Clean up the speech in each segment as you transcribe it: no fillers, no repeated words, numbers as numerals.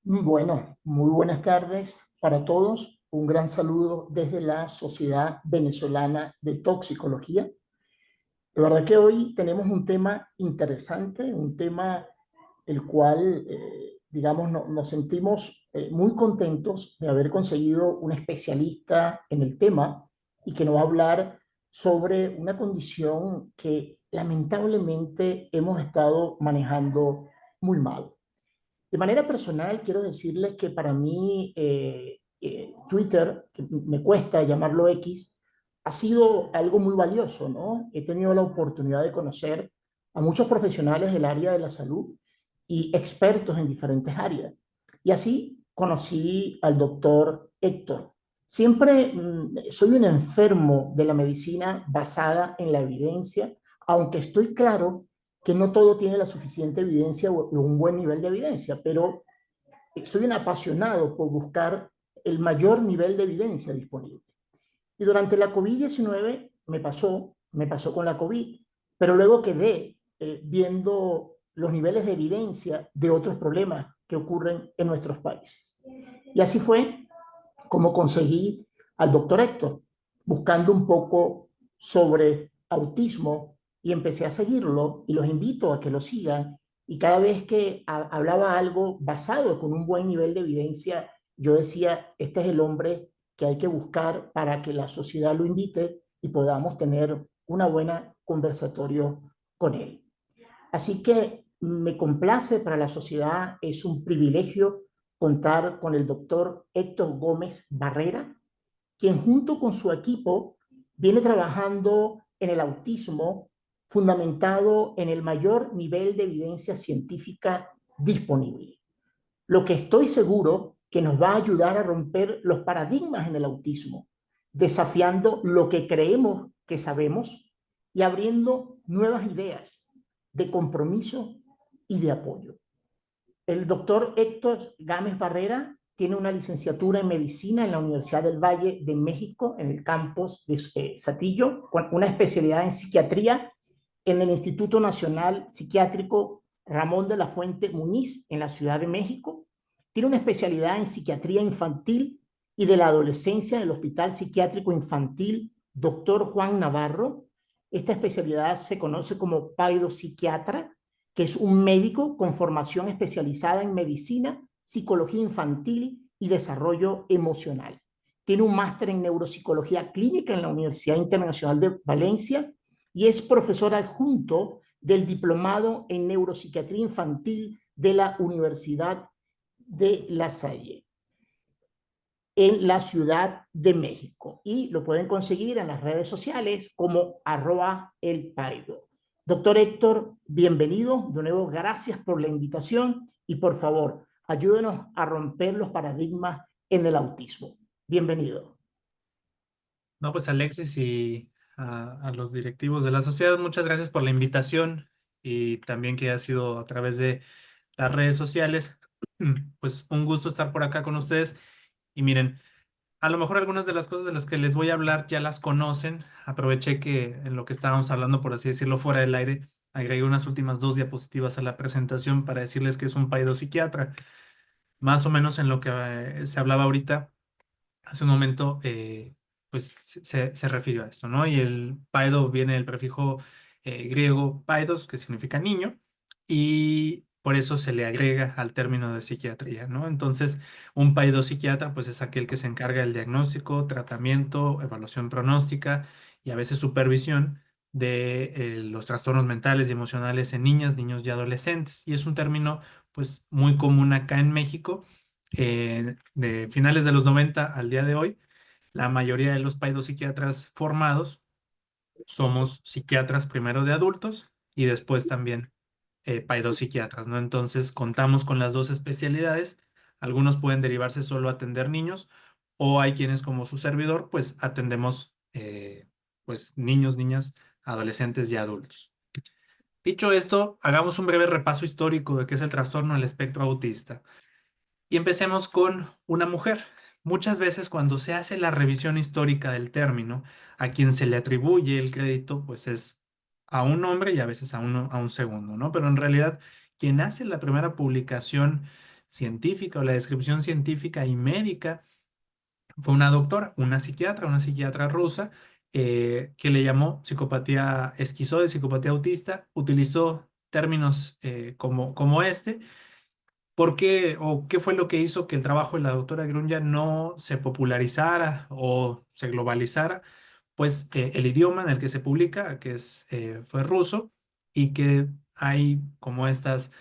Bueno, muy buenas tardes para todos. Un gran saludo desde la Sociedad Venezolana de Toxicología. De verdad que hoy tenemos un tema interesante, un tema el cual, digamos, nos sentimos muy contentos de haber conseguido un especialista en el tema y que nos va a hablar sobre una condición que lamentablemente hemos estado manejando muy mal. De manera personal, quiero decirles que para mí Twitter, que me cuesta llamarlo X, ha sido algo muy valioso, ¿no? He tenido la oportunidad de conocer a muchos profesionales del área de la salud y expertos en diferentes áreas. Y así conocí al doctor Héctor. Siempre soy un enfermo de la medicina basada en la evidencia, aunque estoy claro que no todo tiene la suficiente evidencia o un buen nivel de evidencia, pero soy un apasionado por buscar el mayor nivel de evidencia disponible. Y durante la COVID-19 me pasó con la COVID, pero luego quedé viendo los niveles de evidencia de otros problemas que ocurren en nuestros países. Y así fue como conseguí al doctor Héctor, buscando un poco sobre autismo y empecé a seguirlo y los invito a que lo sigan. Y cada vez que hablaba algo basado con un buen nivel de evidencia, yo decía, este es el hombre que hay que buscar para que la sociedad lo invite y podamos tener una buena conversatorio con él. Así que me complace para la sociedad, es un privilegio contar con el doctor Héctor Gómez Barrera, quien junto con su equipo viene trabajando en el autismo fundamentado en el mayor nivel de evidencia científica disponible. Lo que estoy seguro que nos va a ayudar a romper los paradigmas en el autismo, desafiando lo que creemos que sabemos y abriendo nuevas ideas de compromiso y de apoyo. El doctor Héctor Gámez Barrera tiene una licenciatura en medicina en la Universidad del Valle de México, en el campus de Saltillo, con una especialidad en psiquiatría en el Instituto Nacional Psiquiátrico Ramón de la Fuente Muñiz, en la Ciudad de México. Tiene una especialidad en psiquiatría infantil y de la adolescencia en el Hospital Psiquiátrico Infantil Dr. Juan Navarro. Esta especialidad se conoce como paidopsiquiatra, que es un médico con formación especializada en medicina, psicología infantil y desarrollo emocional. Tiene un máster en neuropsicología clínica en la Universidad Internacional de Valencia y es profesor adjunto del diplomado en neuropsiquiatría infantil de la Universidad de La Salle en la Ciudad de México. Y lo pueden conseguir en las redes sociales como @elpaido. Doctor Héctor, bienvenido. De nuevo, gracias por la invitación y por favor, ayúdenos a romper los paradigmas en el autismo. Bienvenido. No, pues Alexis y a los directivos de la sociedad, muchas gracias por la invitación y también que ha sido a través de las redes sociales. Pues un gusto estar por acá con ustedes. Y miren, a lo mejor algunas de las cosas de las que les voy a hablar ya las conocen. Aproveché que en lo que estábamos hablando, por así decirlo, fuera del aire, agregué unas últimas dos diapositivas a la presentación para decirles que es un paidopsiquiatra. Más o menos en lo que se hablaba ahorita hace un momento, pues se refirió a esto, ¿no? Y el paido viene del prefijo griego paidos, que significa niño, y por eso se le agrega al término de psiquiatría, ¿no? Entonces, un paidopsiquiatra, pues es aquel que se encarga del diagnóstico, tratamiento, evaluación pronóstica y a veces supervisión de los trastornos mentales y emocionales en niñas, niños y adolescentes. Y es un término, pues, muy común acá en México de finales de los 90 al día de hoy, la mayoría de los paidopsiquiatras formados somos psiquiatras primero de adultos y después también paidopsiquiatras, ¿no? Entonces contamos con las dos especialidades. Algunos pueden derivarse solo a atender niños o hay quienes como su servidor, pues atendemos pues niños, niñas, adolescentes y adultos. Dicho esto, hagamos un breve repaso histórico de qué es el trastorno del espectro autista. Y empecemos con una mujer. Muchas veces cuando se hace la revisión histórica del término, a quien se le atribuye el crédito, pues es a un hombre y a veces a un segundo, ¿no? Pero en realidad, quien hace la primera publicación científica o la descripción científica y médica fue una doctora, una psiquiatra rusa, que le llamó psicopatía esquizoide, psicopatía autista, utilizó términos como este. ¿Por qué o qué fue lo que hizo que el trabajo de la doctora Grunja no se popularizara o se globalizara? Pues el idioma en el que se publica, fue ruso, y que hay como estas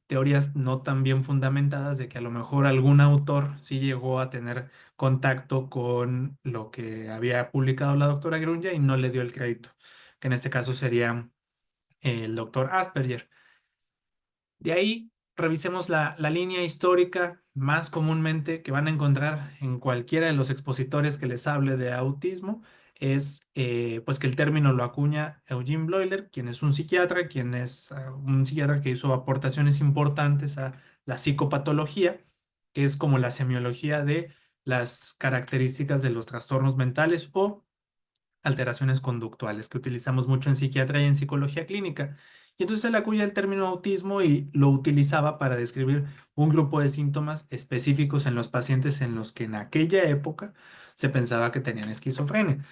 teorías no tan bien fundamentadas de que a lo mejor algún autor sí llegó a tener contacto con lo que había publicado la doctora Grunja y no le dio el crédito, que en este caso sería el doctor Asperger. De ahí revisemos la línea histórica más comúnmente que van a encontrar en cualquiera de los expositores que les hable de autismo. Es pues que el término lo acuña Eugene Bleuler, quien es un psiquiatra, un psiquiatra que hizo aportaciones importantes a la psicopatología, que es como la semiología de las características de los trastornos mentales o alteraciones conductuales que utilizamos mucho en psiquiatría y en psicología clínica. Y entonces él acuña el término autismo y lo utilizaba para describir un grupo de síntomas específicos en los pacientes en los que en aquella época se pensaba que tenían esquizofrenia.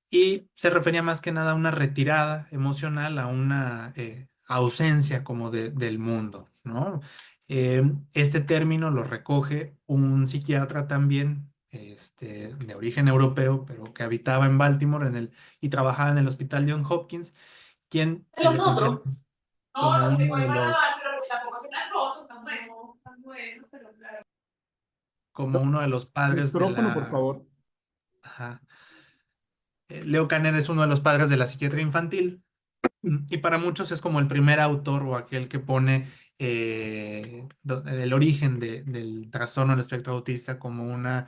Y se refería más que nada a una retirada emocional, a una ausencia como del mundo, ¿no? Este término lo recoge un psiquiatra también, de origen europeo, pero que habitaba en Baltimore y trabajaba en el Hospital John Hopkins, quien se Los le considera otros, no, como los que uno de pueden manejar, los, pero tampoco que están rotos, están buenos, pero claro. como uno de los padres de Micrófono, por la... favor. Ajá. Leo Kanner es uno de los padres de la psiquiatría infantil. Y para muchos es como el primer autor o aquel que pone el origen del trastorno del espectro autista como una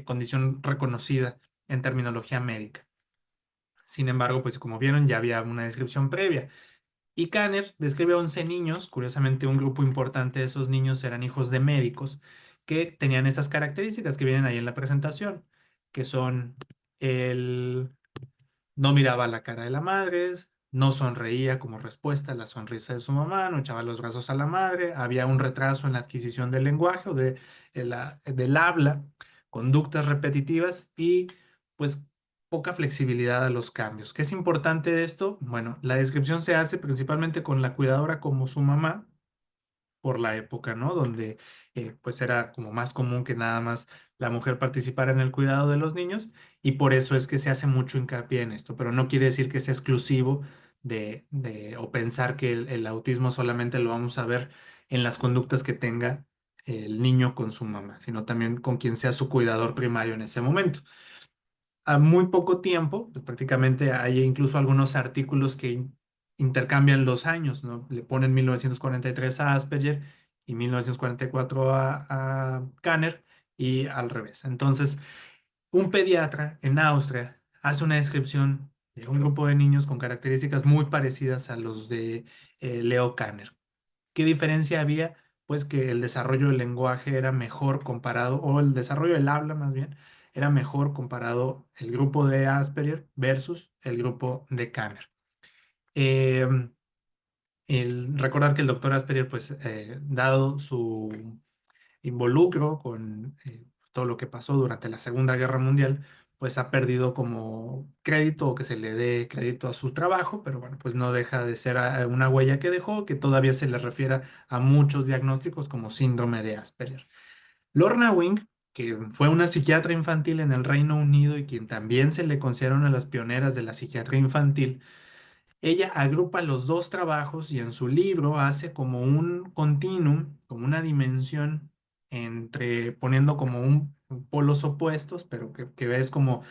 condición reconocida en terminología médica. Sin embargo, pues como vieron, ya había una descripción previa. Y Kanner describe a 11 niños, curiosamente un grupo importante de esos niños eran hijos de médicos, que tenían esas características que vienen ahí en la presentación, que son el no miraba la cara de la madre, no sonreía como respuesta a la sonrisa de su mamá, no echaba los brazos a la madre, había un retraso en la adquisición del lenguaje o del habla, conductas repetitivas y pues poca flexibilidad a los cambios. ¿Qué es importante de esto? Bueno, la descripción se hace principalmente con la cuidadora como su mamá por la época, ¿no? Donde pues era como más común que nada más la mujer participara en el cuidado de los niños y por eso es que se hace mucho hincapié en esto, pero no quiere decir que sea exclusivo o pensar que el autismo solamente lo vamos a ver en las conductas que tenga el niño con su mamá, sino también con quien sea su cuidador primario en ese momento. A muy poco tiempo, pues prácticamente hay incluso algunos artículos que intercambian los años, ¿no? Le ponen 1943 a Asperger y 1944 a Kanner y al revés. Entonces, un pediatra en Austria hace una descripción de un grupo de niños con características muy parecidas a los de Leo Kanner. ¿Qué diferencia había? Pues que el desarrollo del lenguaje era mejor comparado, o el desarrollo del habla más bien, era mejor comparado el grupo de Asperger versus el grupo de Kanner. Eh, Recordar que el doctor Asperger, pues, dado su involucro con todo lo que pasó durante la Segunda Guerra Mundial, pues ha perdido como crédito o que se le dé crédito a su trabajo, pero bueno, pues no deja de ser una huella que dejó, que todavía se le refiere a muchos diagnósticos como síndrome de Asperger. Lorna Wing, que fue una psiquiatra infantil en el Reino Unido y quien también se le considera una de las pioneras de la psiquiatría infantil, ella agrupa los dos trabajos y en su libro hace como un continuum, como una dimensión entre poniendo como polos opuestos, pero que ves como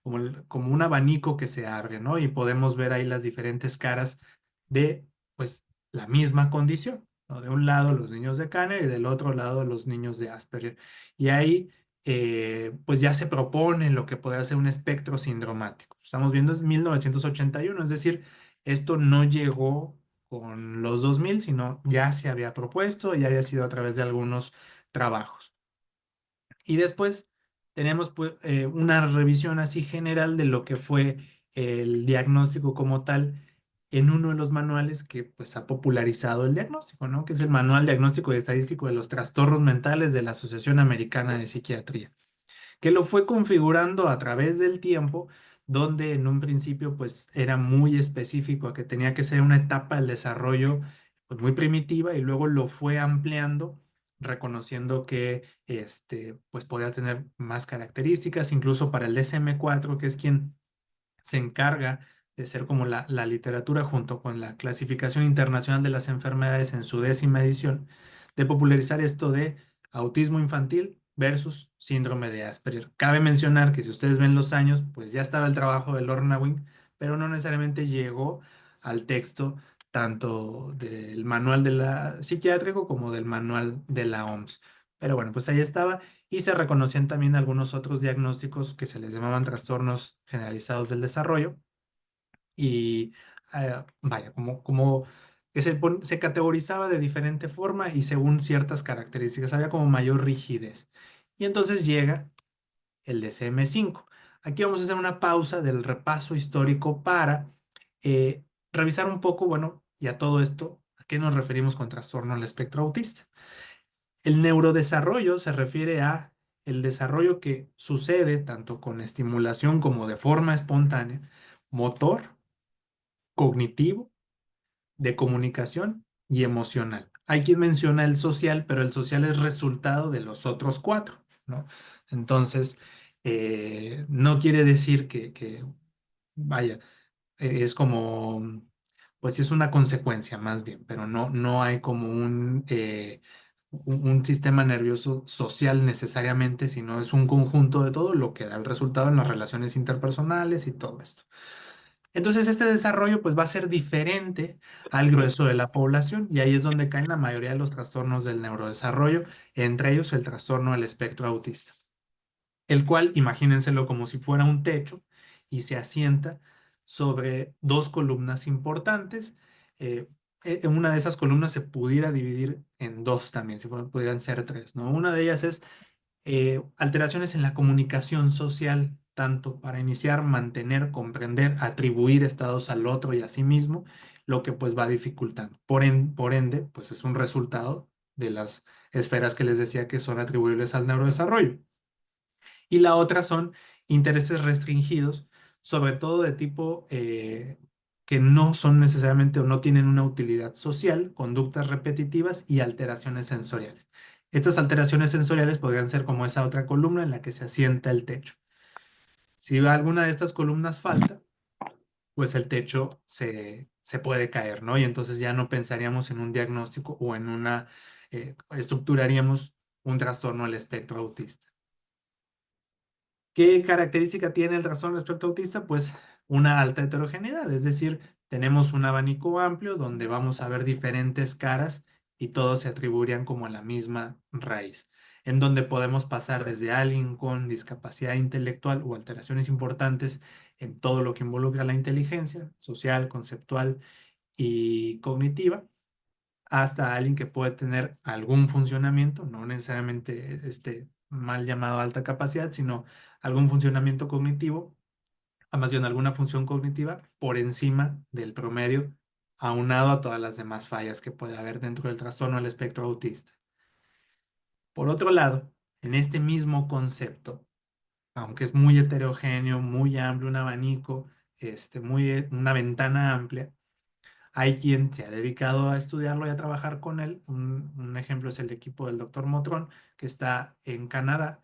un abanico que se abre, ¿no? Y podemos ver ahí las diferentes caras de, pues, la misma condición, ¿no? De un lado los niños de Kanner y del otro lado los niños de Asperger. Y ahí, pues ya se propone lo que puede ser un espectro sindromático. Estamos viendo es 1981, es decir, esto no llegó con los 2000, sino ya se había propuesto, ya había sido a través de algunos trabajos. Y después tenemos pues, una revisión así general de lo que fue el diagnóstico como tal en uno de los manuales que pues ha popularizado el diagnóstico, ¿no? Que es el Manual Diagnóstico y Estadístico de los Trastornos Mentales de la Asociación Americana de Psiquiatría, que lo fue configurando a través del tiempo, donde en un principio pues era muy específico a que tenía que ser una etapa del desarrollo pues, muy primitiva, y luego lo fue ampliando, reconociendo que pues podía tener más características, incluso para el DSM-4, que es quien se encarga de ser como la literatura junto con la Clasificación Internacional de las Enfermedades en su 10ª edición, de popularizar esto de autismo infantil versus síndrome de Asperger. Cabe mencionar que si ustedes ven los años, pues ya estaba el trabajo de Lorna Wing, pero no necesariamente llegó al texto tanto del manual de la psiquiátrico como del manual de la OMS. Pero bueno, pues ahí estaba, y se reconocían también algunos otros diagnósticos que se les llamaban trastornos generalizados del desarrollo, y vaya, como que se categorizaba de diferente forma y según ciertas características, había como mayor rigidez. Y entonces llega el DSM-5. Aquí vamos a hacer una pausa del repaso histórico para eh, revisar un poco, bueno, y a todo esto, ¿a qué nos referimos con trastorno al espectro autista? El neurodesarrollo se refiere a el desarrollo que sucede tanto con estimulación como de forma espontánea, motor, cognitivo, de comunicación y emocional. Hay quien menciona el social, pero el social es resultado de los otros cuatro, ¿no? Entonces, no quiere decir vaya, es como, pues sí es una consecuencia más bien, pero no hay como un sistema nervioso social necesariamente, sino es un conjunto de todo lo que da el resultado en las relaciones interpersonales y todo esto. Entonces este desarrollo pues va a ser diferente al grueso de la población, y ahí es donde caen la mayoría de los trastornos del neurodesarrollo, entre ellos el trastorno del espectro autista, el cual imagínenselo como si fuera un techo y se asienta sobre dos columnas importantes. Eh, en una de esas columnas se pudiera dividir en dos también, pudieran ser tres, ¿no? Una de ellas es alteraciones en la comunicación social, tanto para iniciar, mantener, comprender, atribuir estados al otro y a sí mismo, lo que pues va dificultando. Por ende, pues es un resultado de las esferas que les decía que son atribuibles al neurodesarrollo. Y la otra son intereses restringidos, sobre todo de tipo que no son necesariamente o no tienen una utilidad social, conductas repetitivas y alteraciones sensoriales. Estas alteraciones sensoriales podrían ser como esa otra columna en la que se asienta el techo. Si alguna de estas columnas falta, pues el techo se puede caer, ¿no? Y entonces ya no pensaríamos en un diagnóstico o en estructuraríamos un trastorno al espectro autista. ¿Qué característica tiene el trastorno del espectro autista? Pues una alta heterogeneidad, es decir, tenemos un abanico amplio donde vamos a ver diferentes caras y todos se atribuirían como a la misma raíz, en donde podemos pasar desde alguien con discapacidad intelectual o alteraciones importantes en todo lo que involucra la inteligencia social, conceptual y cognitiva, hasta alguien que puede tener algún funcionamiento, no necesariamente este mal llamado alta capacidad, sino algún funcionamiento cognitivo, más bien alguna función cognitiva por encima del promedio, aunado a todas las demás fallas que puede haber dentro del trastorno del espectro autista. Por otro lado, en este mismo concepto, aunque es muy heterogéneo, muy amplio, un abanico, una ventana amplia, hay quien se ha dedicado a estudiarlo y a trabajar con él. Un ejemplo es el equipo del doctor Motron, que está en Canadá,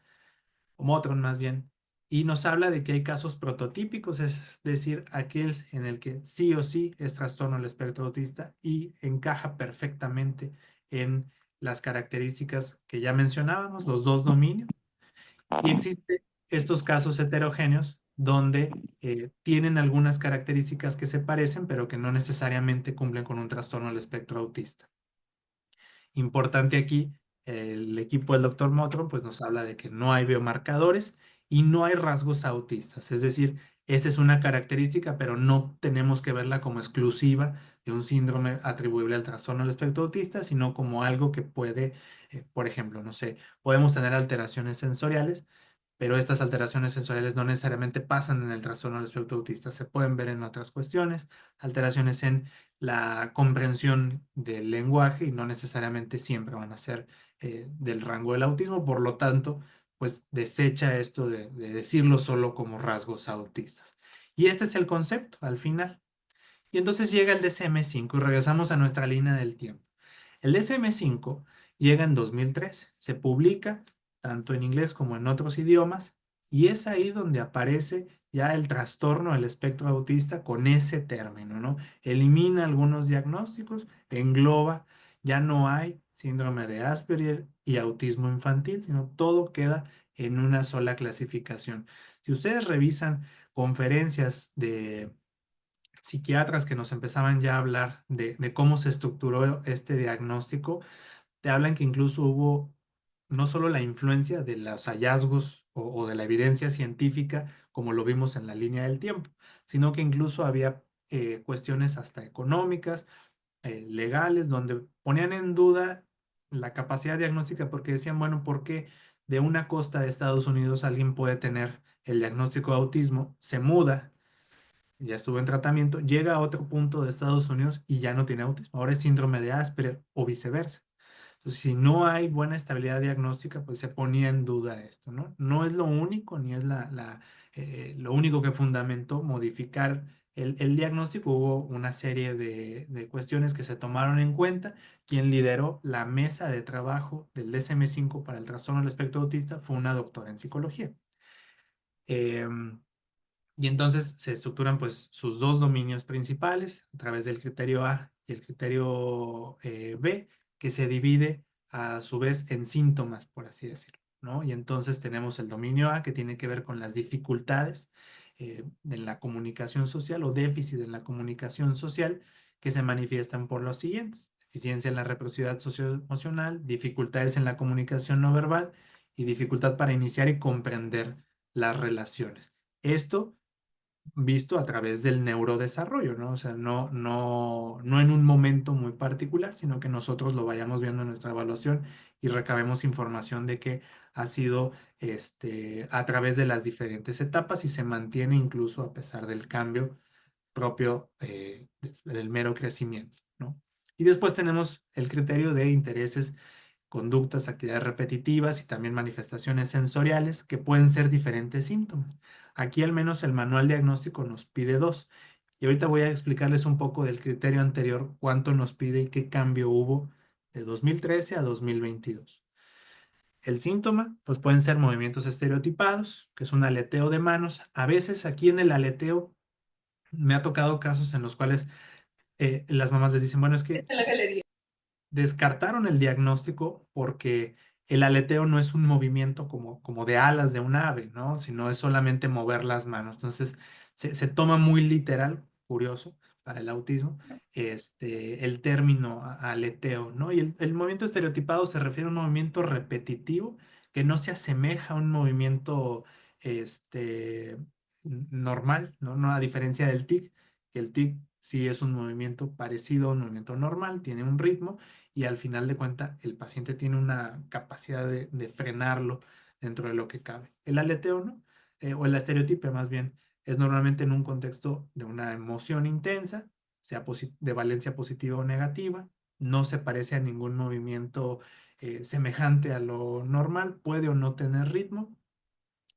o Motron más bien, y nos habla de que hay casos prototípicos, es decir, aquel en el que sí o sí es trastorno del espectro autista y encaja perfectamente en las características que ya mencionábamos, los dos dominios. Y existen estos casos heterogéneos donde tienen algunas características que se parecen, pero que no necesariamente cumplen con un trastorno del espectro autista. Importante aquí, el equipo del doctor Motron pues nos habla de que no hay biomarcadores y no hay rasgos autistas. Es decir, esa es una característica, pero no tenemos que verla como exclusiva de un síndrome atribuible al trastorno del espectro autista, sino como algo que puede, por ejemplo, no sé, podemos tener alteraciones sensoriales, pero estas alteraciones sensoriales no necesariamente pasan en el trastorno del espectro autista, se pueden ver en otras cuestiones, alteraciones en la comprensión del lenguaje y no necesariamente siempre van a ser del rango del autismo, por lo tanto, pues desecha esto de decirlo solo como rasgos autistas. Y este es el concepto al final. Y entonces llega el DSM-5 y regresamos a nuestra línea del tiempo. El DSM-5 llega en 2003, se publica tanto en inglés como en otros idiomas y es ahí donde aparece ya el trastorno del espectro autista con ese término, ¿no? Elimina algunos diagnósticos, engloba, ya no hay síndrome de Asperger y autismo infantil, sino todo queda en una sola clasificación. Si ustedes revisan conferencias de psiquiatras que nos empezaban ya a hablar de cómo se estructuró este diagnóstico, te hablan que incluso hubo no solo la influencia de los hallazgos o de la evidencia científica, como lo vimos en la línea del tiempo, sino que incluso había cuestiones hasta económicas, legales, donde ponían en duda la capacidad diagnóstica porque decían, bueno, ¿por qué de una costa de Estados Unidos alguien puede tener el diagnóstico de autismo, se muda, ya estuvo en tratamiento, llega a otro punto de Estados Unidos y ya no tiene autismo, ahora es síndrome de Asperger o viceversa? Entonces, si no hay buena estabilidad diagnóstica, pues se ponía en duda esto, ¿no? No es lo único, ni es lo único que fundamentó modificar el diagnóstico. Hubo una serie de cuestiones que se tomaron en cuenta. Quien lideró la mesa de trabajo del DSM-5 para el trastorno del espectro autista fue una doctora en psicología. Em, y entonces se estructuran pues sus dos dominios principales a través del criterio A y el criterio B, que se divide a su vez en síntomas, por así decirlo, ¿no? Y entonces tenemos el dominio A que tiene que ver con las dificultades en la comunicación social o déficit en la comunicación social que se manifiestan por los siguientes: deficiencia en la reciprocidad socioemocional, dificultades en la comunicación no verbal y dificultad para iniciar y comprender las relaciones. Esto visto a través del neurodesarrollo, ¿no? O sea, no en un momento muy particular, sino que nosotros lo vayamos viendo en nuestra evaluación y recabemos información de que ha sido a través de las diferentes etapas y se mantiene incluso a pesar del cambio propio del mero crecimiento, ¿no? Y después tenemos el criterio de intereses, conductas, actividades repetitivas y también manifestaciones sensoriales que pueden ser diferentes síntomas. Aquí al menos el manual diagnóstico nos pide dos. Y ahorita voy a explicarles un poco del criterio anterior, cuánto nos pide y qué cambio hubo de 2013 a 2022. El síntoma, pues pueden ser movimientos estereotipados, que es un aleteo de manos. A veces aquí en el aleteo me ha tocado casos en los cuales las mamás les dicen, bueno, es que En la galería. descartaron el diagnóstico porque el aleteo no es un movimiento como de alas de un ave, ¿no? Sino es solamente mover las manos. Entonces, se toma muy literal, curioso, para el autismo, el término aleteo, ¿no? Y el movimiento estereotipado se refiere a un movimiento repetitivo que no se asemeja a un movimiento, normal, ¿no? No, a diferencia del tic, que el tic sí es un movimiento parecido a un movimiento normal, tiene un ritmo y al final de cuentas el paciente tiene una capacidad de frenarlo dentro de lo que cabe. El aleteo no, o la estereotipia más bien, es normalmente en un contexto de una emoción intensa, sea de valencia positiva o negativa, no se parece a ningún movimiento semejante a lo normal, puede o no tener ritmo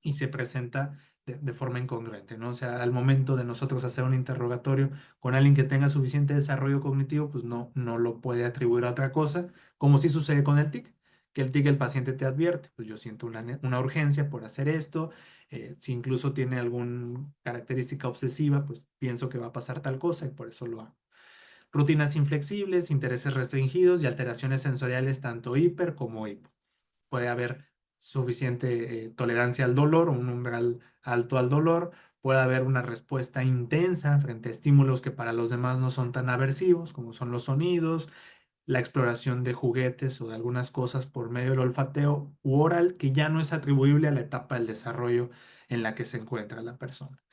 y se presenta de forma incongruente, ¿no? O sea, al momento de nosotros hacer un interrogatorio con alguien que tenga suficiente desarrollo cognitivo, pues no lo puede atribuir a otra cosa, como sí sucede con el TIC, que el TIC el paciente te advierte, pues yo siento una urgencia por hacer esto, si incluso tiene alguna característica obsesiva, pues pienso que va a pasar tal cosa y por eso lo hago. Rutinas inflexibles, intereses restringidos y alteraciones sensoriales tanto hiper como hipo. Puede haber suficiente tolerancia al dolor, un umbral alto al dolor, puede haber una respuesta intensa frente a estímulos que para los demás no son tan aversivos, como son los sonidos, la exploración de juguetes o de algunas cosas por medio del olfateo u oral, que ya no es atribuible a la etapa del desarrollo en la que se encuentra la persona.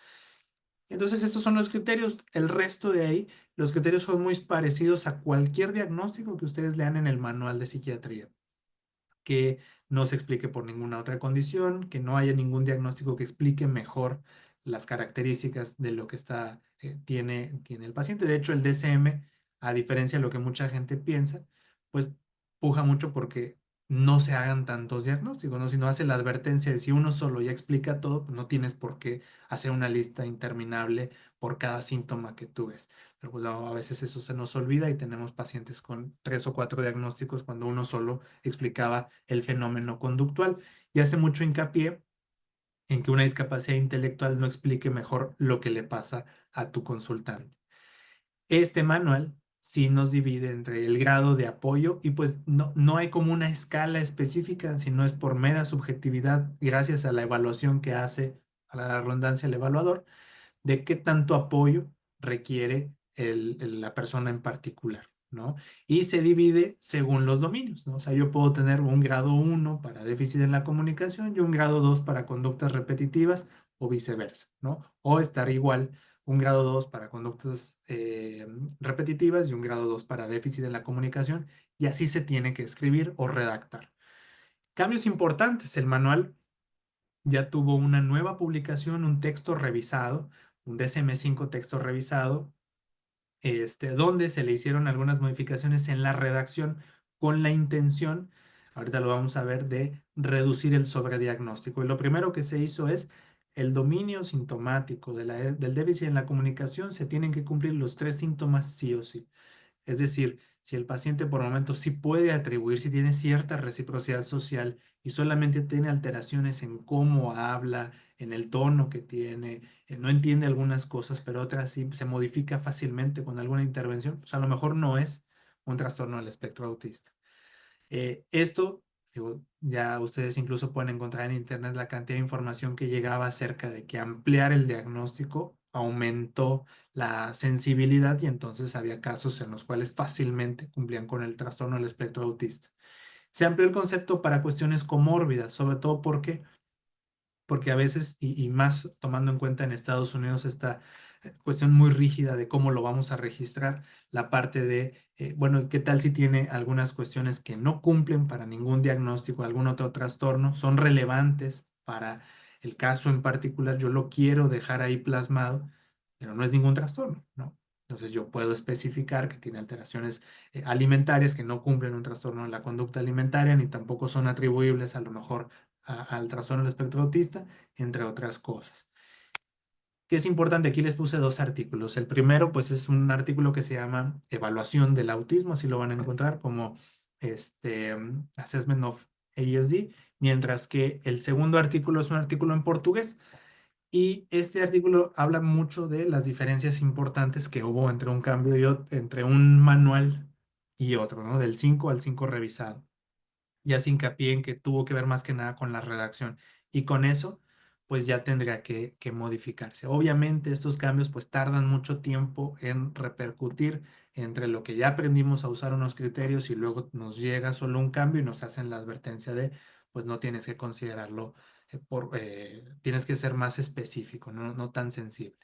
Entonces, estos son los criterios. El resto de ahí, los criterios son muy parecidos a cualquier diagnóstico que ustedes lean en el manual de psiquiatría. que no se explique por ninguna otra condición, que no haya ningún diagnóstico que explique mejor las características de lo que tiene el paciente. De hecho, el DSM, a diferencia de lo que mucha gente piensa, pues puja mucho porque no se hagan tantos diagnósticos, ¿no? Si no hace la advertencia de si uno solo ya explica todo, pues no tienes por qué hacer una lista interminable por cada síntoma que tú ves. Pero pues, a veces eso se nos olvida y tenemos pacientes con 3 o 4 diagnósticos cuando uno solo explicaba el fenómeno conductual. Y hace mucho hincapié en que una discapacidad intelectual no explique mejor lo que le pasa a tu consultante. Este manual sí nos divide entre el grado de apoyo y pues no hay como una escala específica, sino es por mera subjetividad, gracias a la evaluación que hace, a la redundancia, el evaluador, de qué tanto apoyo requiere la persona en particular, ¿no? Y se divide según los dominios, ¿no? O sea, yo puedo tener un grado 1 para déficit en la comunicación y un grado 2 para conductas repetitivas o viceversa, ¿no? O estar igual un grado 2 para conductas repetitivas y un grado 2 para déficit en la comunicación, y así se tiene que escribir o redactar. Cambios importantes, el manual ya tuvo una nueva publicación, un texto revisado, un DSM-5 texto revisado, donde se le hicieron algunas modificaciones en la redacción con la intención, ahorita lo vamos a ver, de reducir el sobrediagnóstico. Y lo primero que se hizo es el dominio sintomático del déficit en la comunicación. Se tienen que cumplir los 3 síntomas sí o sí. Es decir, si el paciente por momentos sí puede atribuir, si tiene cierta reciprocidad social y solamente tiene alteraciones en cómo habla, en el tono que tiene, no entiende algunas cosas, pero otras sí se modifica fácilmente con alguna intervención, pues a lo mejor no es un trastorno del espectro autista. Esto, digo, ya ustedes incluso pueden encontrar en internet la cantidad de información que llegaba acerca de que ampliar el diagnóstico aumentó la sensibilidad y entonces había casos en los cuales fácilmente cumplían con el trastorno del espectro autista. Se amplió el concepto para cuestiones comórbidas, sobre todo porque a veces, y más tomando en cuenta en Estados Unidos esta cuestión muy rígida de cómo lo vamos a registrar, la parte de, bueno, ¿qué tal si tiene algunas cuestiones que no cumplen para ningún diagnóstico, algún otro trastorno, son relevantes para el caso en particular? Yo lo quiero dejar ahí plasmado, pero no es ningún trastorno, ¿no? Entonces yo puedo especificar que tiene alteraciones alimentarias que no cumplen un trastorno de la conducta alimentaria, ni tampoco son atribuibles a lo mejor al trastorno del espectro autista, entre otras cosas. ¿Qué es importante? Aquí les puse 2 artículos. El primero, pues, es un artículo que se llama Evaluación del Autismo, así lo van a encontrar como Assessment of ASD, mientras que el segundo artículo es un artículo en portugués. Y este artículo habla mucho de las diferencias importantes que hubo entre un cambio entre un manual y otro, ¿no? Del 5 al 5 revisado. Y hace hincapié en que tuvo que ver más que nada con la redacción. Y con eso, pues ya tendría que modificarse. Obviamente estos cambios pues tardan mucho tiempo en repercutir entre lo que ya aprendimos a usar unos criterios y luego nos llega solo un cambio y nos hacen la advertencia de, pues no tienes que considerarlo, tienes que ser más específico, no tan sensible.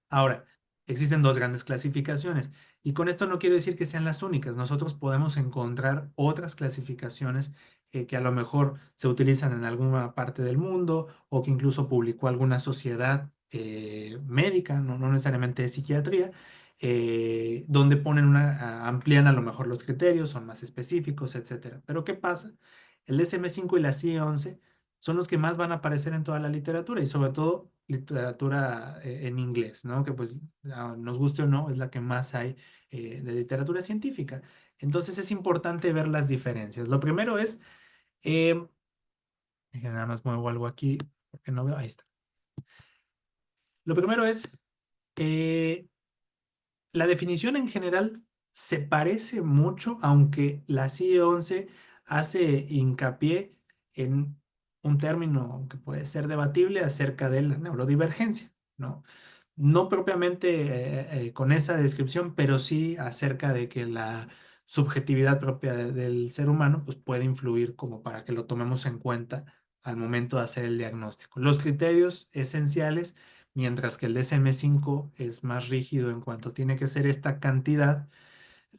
Ahora, existen 2 grandes clasificaciones y con esto no quiero decir que sean las únicas. Nosotros podemos encontrar otras clasificaciones que a lo mejor se utilizan en alguna parte del mundo o que incluso publicó alguna sociedad médica, no necesariamente de psiquiatría, donde amplían a lo mejor los criterios, son más específicos, etcétera. Pero ¿qué pasa? El DSM-5 y la CIE-11 son los que más van a aparecer en toda la literatura y sobre todo literatura en inglés, ¿no? Que pues nos guste o no, es la que más hay de literatura científica. Entonces es importante ver las diferencias. Lo primero es, eh, nada más muevo algo aquí porque no veo, ahí está. Lo primero es, la definición en general se parece mucho, aunque la CIE-11 hace hincapié en un término que puede ser debatible acerca de la neurodivergencia, ¿no? No propiamente con esa descripción, pero sí acerca de que la subjetividad propia del ser humano pues puede influir como para que lo tomemos en cuenta al momento de hacer el diagnóstico. Los criterios esenciales, mientras que el DSM-5 es más rígido en cuanto tiene que ser esta cantidad,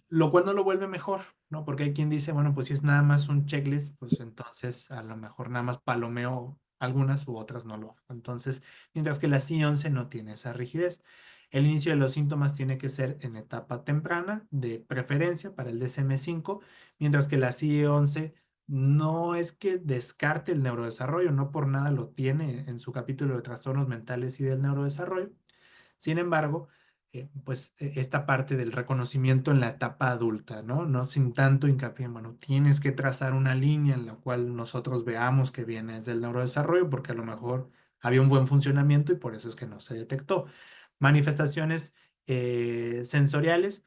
lo cual no lo vuelve mejor, ¿no? Porque hay quien dice, bueno, pues si es nada más un checklist, pues entonces a lo mejor nada más palomeo algunas u otras no lo hago. Entonces, mientras que la I-11 no tiene esa rigidez. El inicio de los síntomas tiene que ser en etapa temprana, de preferencia para el DSM-5, mientras que la CIE-11 no es que descarte el neurodesarrollo, no por nada lo tiene en su capítulo de trastornos mentales y del neurodesarrollo. Sin embargo, pues esta parte del reconocimiento en la etapa adulta, ¿no? No sin tanto hincapié en, bueno, tienes que trazar una línea en la cual nosotros veamos que viene desde el neurodesarrollo, porque a lo mejor había un buen funcionamiento y por eso es que no se detectó. Manifestaciones sensoriales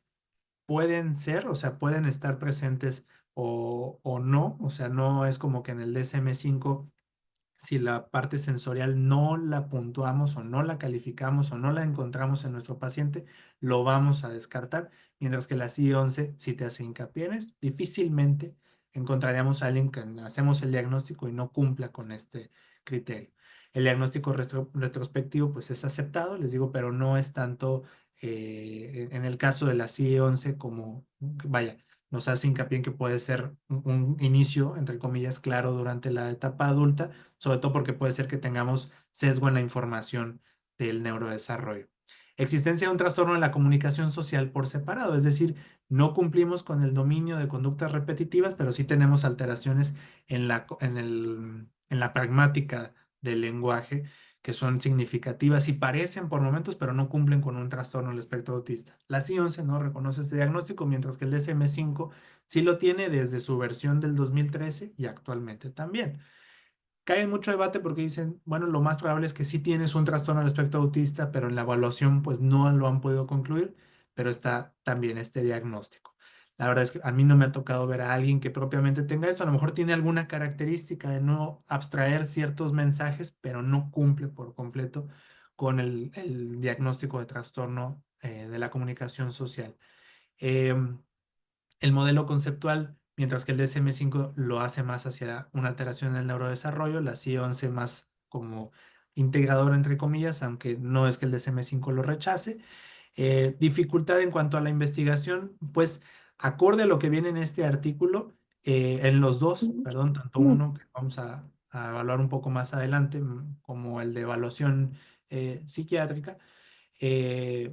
pueden ser, o sea, pueden estar presentes o no, o sea, no es como que en el DSM-5 si la parte sensorial no la puntuamos o no la calificamos o no la encontramos en nuestro paciente, lo vamos a descartar, mientras que la CI-11 si te hace hincapié en esto, difícilmente encontraríamos a alguien que hacemos el diagnóstico y no cumpla con este criterio. El diagnóstico retrospectivo pues es aceptado, les digo, pero no es tanto en el caso de la CI-11 como, vaya, nos hace hincapié en que puede ser un inicio, entre comillas, claro durante la etapa adulta, sobre todo porque puede ser que tengamos sesgo en la información del neurodesarrollo. Existencia de un trastorno de la comunicación social por separado, es decir, no cumplimos con el dominio de conductas repetitivas, pero sí tenemos alteraciones en la pragmática del lenguaje que son significativas y parecen por momentos, pero no cumplen con un trastorno del espectro autista. La CI-11 no reconoce este diagnóstico, mientras que el DSM-5 sí lo tiene desde su versión del 2013 y actualmente también. Cae en mucho debate porque dicen, bueno, lo más probable es que sí tienes un trastorno al espectro autista, pero en la evaluación pues no lo han podido concluir, pero está también este diagnóstico. La verdad es que a mí no me ha tocado ver a alguien que propiamente tenga esto. A lo mejor tiene alguna característica de no abstraer ciertos mensajes, pero no cumple por completo con el diagnóstico de trastorno de la comunicación social. Em, el modelo conceptual, mientras que el DSM-5 lo hace más hacia una alteración en el neurodesarrollo, la CI-11 más como integrador, entre comillas, aunque no es que el DSM-5 lo rechace. Dificultad en cuanto a la investigación, pues acorde a lo que viene en este artículo, en los dos, perdón, tanto uno que vamos a evaluar un poco más adelante, como el de evaluación psiquiátrica,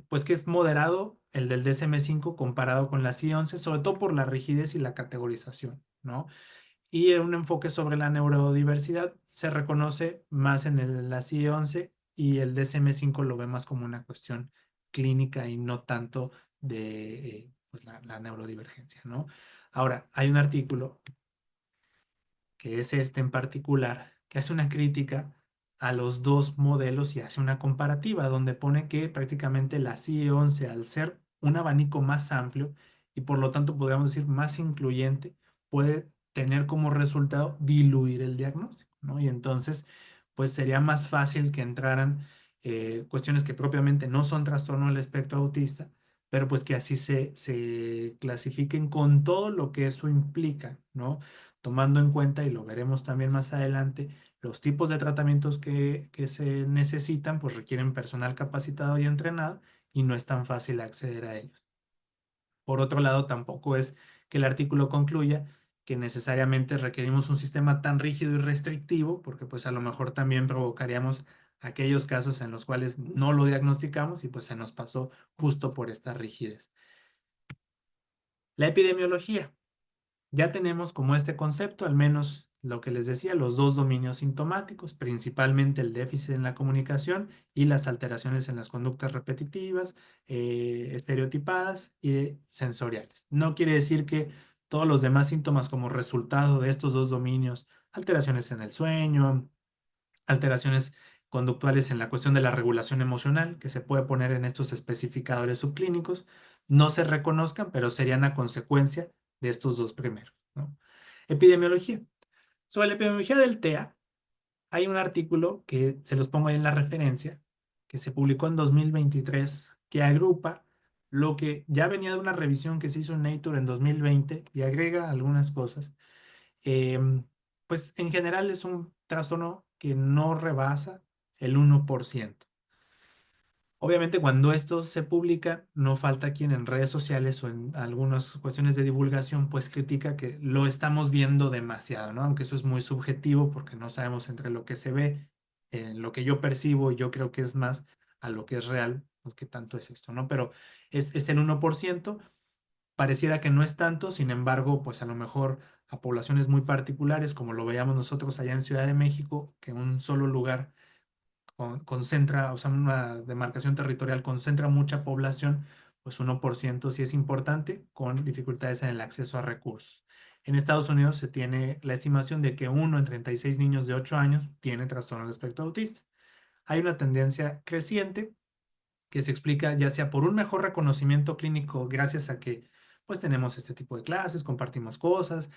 pues que es moderado el del DSM-5 comparado con la CI-11, sobre todo por la rigidez y la categorización, ¿no? Y en un enfoque sobre la neurodiversidad se reconoce más en la CI-11 y el DSM-5 lo ve más como una cuestión clínica y no tanto de pues la neurodivergencia, ¿no? Ahora, hay un artículo que es este en particular, que hace una crítica a los dos modelos y hace una comparativa donde pone que prácticamente la CIE-11 al ser un abanico más amplio y por lo tanto podríamos decir más incluyente, puede tener como resultado diluir el diagnóstico, ¿no? Y entonces, pues sería más fácil que entraran cuestiones que propiamente no son trastorno del espectro autista, pero pues que así se clasifiquen con todo lo que eso implica, ¿no? Tomando en cuenta, y lo veremos también más adelante, los tipos de tratamientos que se necesitan, pues requieren personal capacitado y entrenado y no es tan fácil acceder a ellos. Por otro lado, tampoco es que el artículo concluya que necesariamente requerimos un sistema tan rígido y restrictivo, porque pues a lo mejor también provocaríamos aquellos casos en los cuales no lo diagnosticamos y pues se nos pasó justo por esta rigidez. La epidemiología. Ya tenemos como este concepto, al menos lo que les decía, los dos dominios sintomáticos, principalmente el déficit en la comunicación y las alteraciones en las conductas repetitivas, estereotipadas y sensoriales. No quiere decir que todos los demás síntomas como resultado de estos dos dominios, alteraciones en el sueño, alteraciones conductuales en la cuestión de la regulación emocional, que se puede poner en estos especificadores subclínicos, no se reconozcan, pero serían a consecuencia de estos dos primeros, ¿no? Epidemiología. Sobre la epidemiología del TEA, hay un artículo que se los pongo ahí en la referencia, que se publicó en 2023, que agrupa lo que ya venía de una revisión que se hizo en Nature en 2020 y agrega algunas cosas. Pues en general es un trastorno que no rebasa el 1%. Obviamente, cuando esto se publica, no falta quien en redes sociales o en algunas cuestiones de divulgación, pues critica que lo estamos viendo demasiado, ¿no? Aunque eso es muy subjetivo porque no sabemos entre lo que se ve, lo que yo percibo, y yo creo que es más a lo que es real, pues qué tanto es esto, ¿no? Pero es el 1%, pareciera que no es tanto, sin embargo, pues a lo mejor a poblaciones muy particulares, como lo veíamos nosotros allá en Ciudad de México, que un solo lugar concentra, o sea, una demarcación territorial concentra mucha población, pues 1% sí es importante, con dificultades en el acceso a recursos. En Estados Unidos se tiene la estimación de que 1 en 36 niños de 8 años tiene trastorno del espectro autista. Hay una tendencia creciente que se explica ya sea por un mejor reconocimiento clínico gracias a que pues tenemos este tipo de clases, compartimos cosas,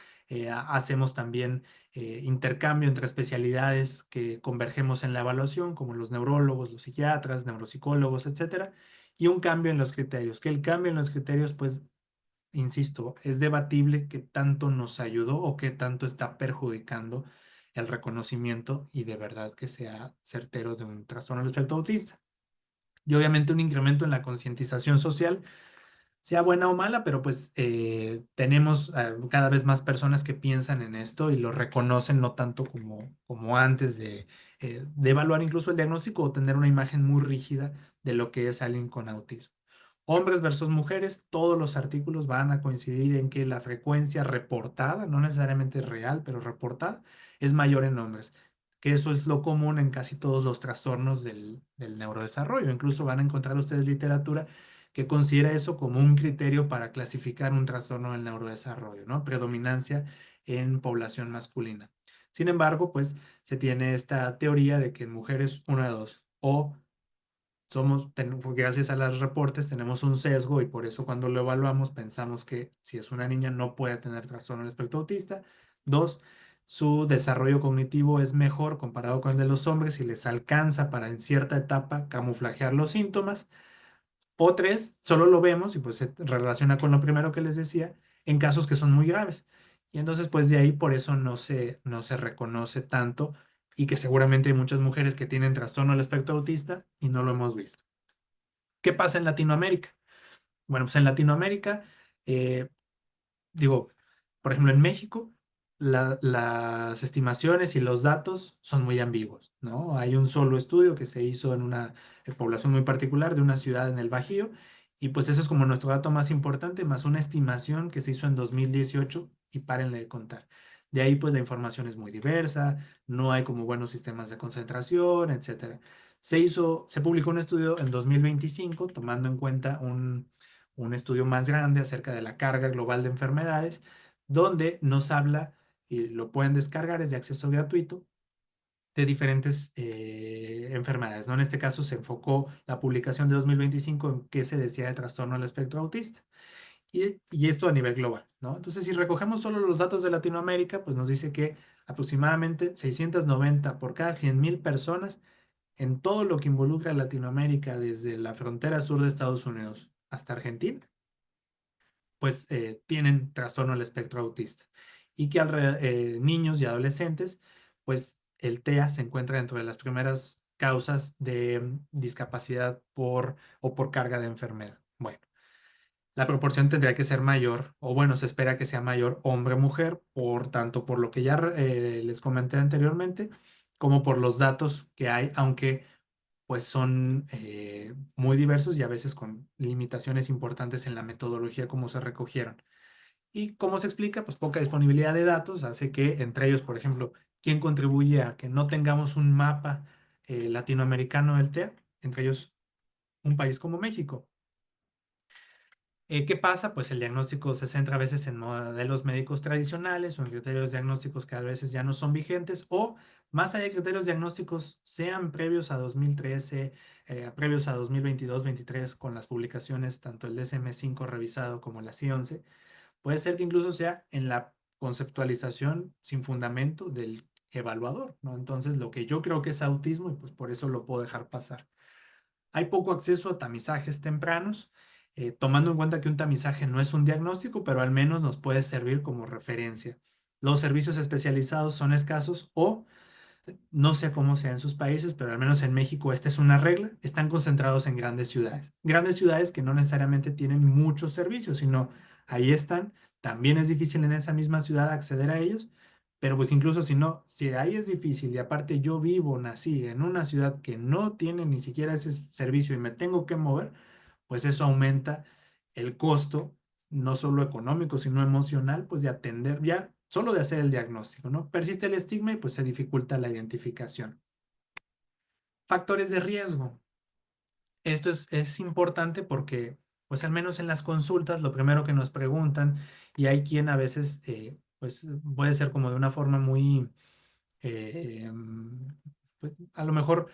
hacemos también intercambio entre especialidades que convergemos en la evaluación, como los neurólogos, los psiquiatras, neuropsicólogos, etcétera, y un cambio en los criterios, que el cambio en los criterios, pues, insisto, es debatible qué tanto nos ayudó o qué tanto está perjudicando el reconocimiento y de verdad que sea certero de un trastorno del espectro autista. Y obviamente un incremento en la concientización social, sea buena o mala, pero pues tenemos cada vez más personas que piensan en esto y lo reconocen, no tanto como antes de evaluar incluso el diagnóstico o tener una imagen muy rígida de lo que es alguien con autismo. Hombres versus mujeres, todos los artículos van a coincidir en que la frecuencia reportada, no necesariamente real, pero reportada, es mayor en hombres, que eso es lo común en casi todos los trastornos del neurodesarrollo. Incluso van a encontrar ustedes literatura que considera eso como un criterio para clasificar un trastorno del neurodesarrollo, ¿no? Predominancia en población masculina. Sin embargo, pues se tiene esta teoría de que en mujeres una de dos, o gracias a los reportes tenemos un sesgo y por eso cuando lo evaluamos pensamos que si es una niña no puede tener trastorno del espectro autista. Dos, su desarrollo cognitivo es mejor comparado con el de los hombres y les alcanza para en cierta etapa camuflajear los síntomas. O tres, solo lo vemos y pues se relaciona con lo primero que les decía, en casos que son muy graves. Y entonces pues de ahí por eso no se reconoce tanto y que seguramente hay muchas mujeres que tienen trastorno del espectro autista y no lo hemos visto. ¿Qué pasa en Latinoamérica? Bueno, pues en Latinoamérica, eh, digo, por ejemplo, en México, las estimaciones y los datos son muy ambiguos, ¿no? Hay un solo estudio que se hizo en una población muy particular de una ciudad en el Bajío, y pues eso es como nuestro dato más importante, más una estimación que se hizo en 2018 y párenle de contar. De ahí pues la información es muy diversa, no hay como buenos sistemas de concentración, etcétera. Se publicó un estudio en 2025 tomando en cuenta un estudio más grande acerca de la carga global de enfermedades, donde nos habla, y lo pueden descargar, es de acceso gratuito, de diferentes enfermedades, ¿no? En este caso se enfocó la publicación de 2025 en qué se decía de trastorno del espectro autista. Y esto a nivel global, ¿no? Entonces, si recogemos solo los datos de Latinoamérica, pues nos dice que aproximadamente 690 por cada 100,000 personas en todo lo que involucra a Latinoamérica, desde la frontera sur de Estados Unidos hasta Argentina, pues tienen trastorno del espectro autista. Y que niños y adolescentes, pues el TEA se encuentra dentro de las primeras causas de discapacidad o por carga de enfermedad. Bueno, la proporción tendría que ser mayor, o bueno, se espera que sea mayor hombre-mujer, por tanto, por lo que ya les comenté anteriormente, como por los datos que hay, aunque pues son muy diversos y a veces con limitaciones importantes en la metodología como se recogieron. ¿Y cómo se explica? Pues poca disponibilidad de datos hace que entre ellos, por ejemplo, ¿quién contribuye a que no tengamos un mapa latinoamericano del TEA? Entre ellos, un país como México. ¿Qué pasa? Pues el diagnóstico se centra a veces en modelos médicos tradicionales o en criterios diagnósticos que a veces ya no son vigentes, o más allá de criterios diagnósticos, sean previos a 2013, previos a 2022-23, con las publicaciones, tanto el DSM-5 revisado como la CI-11, puede ser que incluso sea en la conceptualización sin fundamento del evaluador, ¿no? Entonces, lo que yo creo que es autismo, y pues por eso lo puedo dejar pasar. Hay poco acceso a tamizajes tempranos, tomando en cuenta que un tamizaje no es un diagnóstico, pero al menos nos puede servir como referencia. Los servicios especializados son escasos o No sé cómo sea en sus países, pero al menos en México esta es una regla. Están concentrados en grandes ciudades. Grandes ciudades que no necesariamente tienen muchos servicios, sino ahí están. También es difícil en esa misma ciudad acceder a ellos, pero pues incluso si no, si ahí es difícil y aparte yo vivo, nací en una ciudad que no tiene ni siquiera ese servicio y me tengo que mover, pues eso aumenta el costo, no solo económico, sino emocional, pues de atender ya, solo de hacer el diagnóstico, ¿no? Persiste el estigma y pues se dificulta la identificación. Factores de riesgo. Esto es importante porque, pues al menos en las consultas, lo primero que nos preguntan, y hay quien a veces, pues puede ser como de una forma muy pues, a lo mejor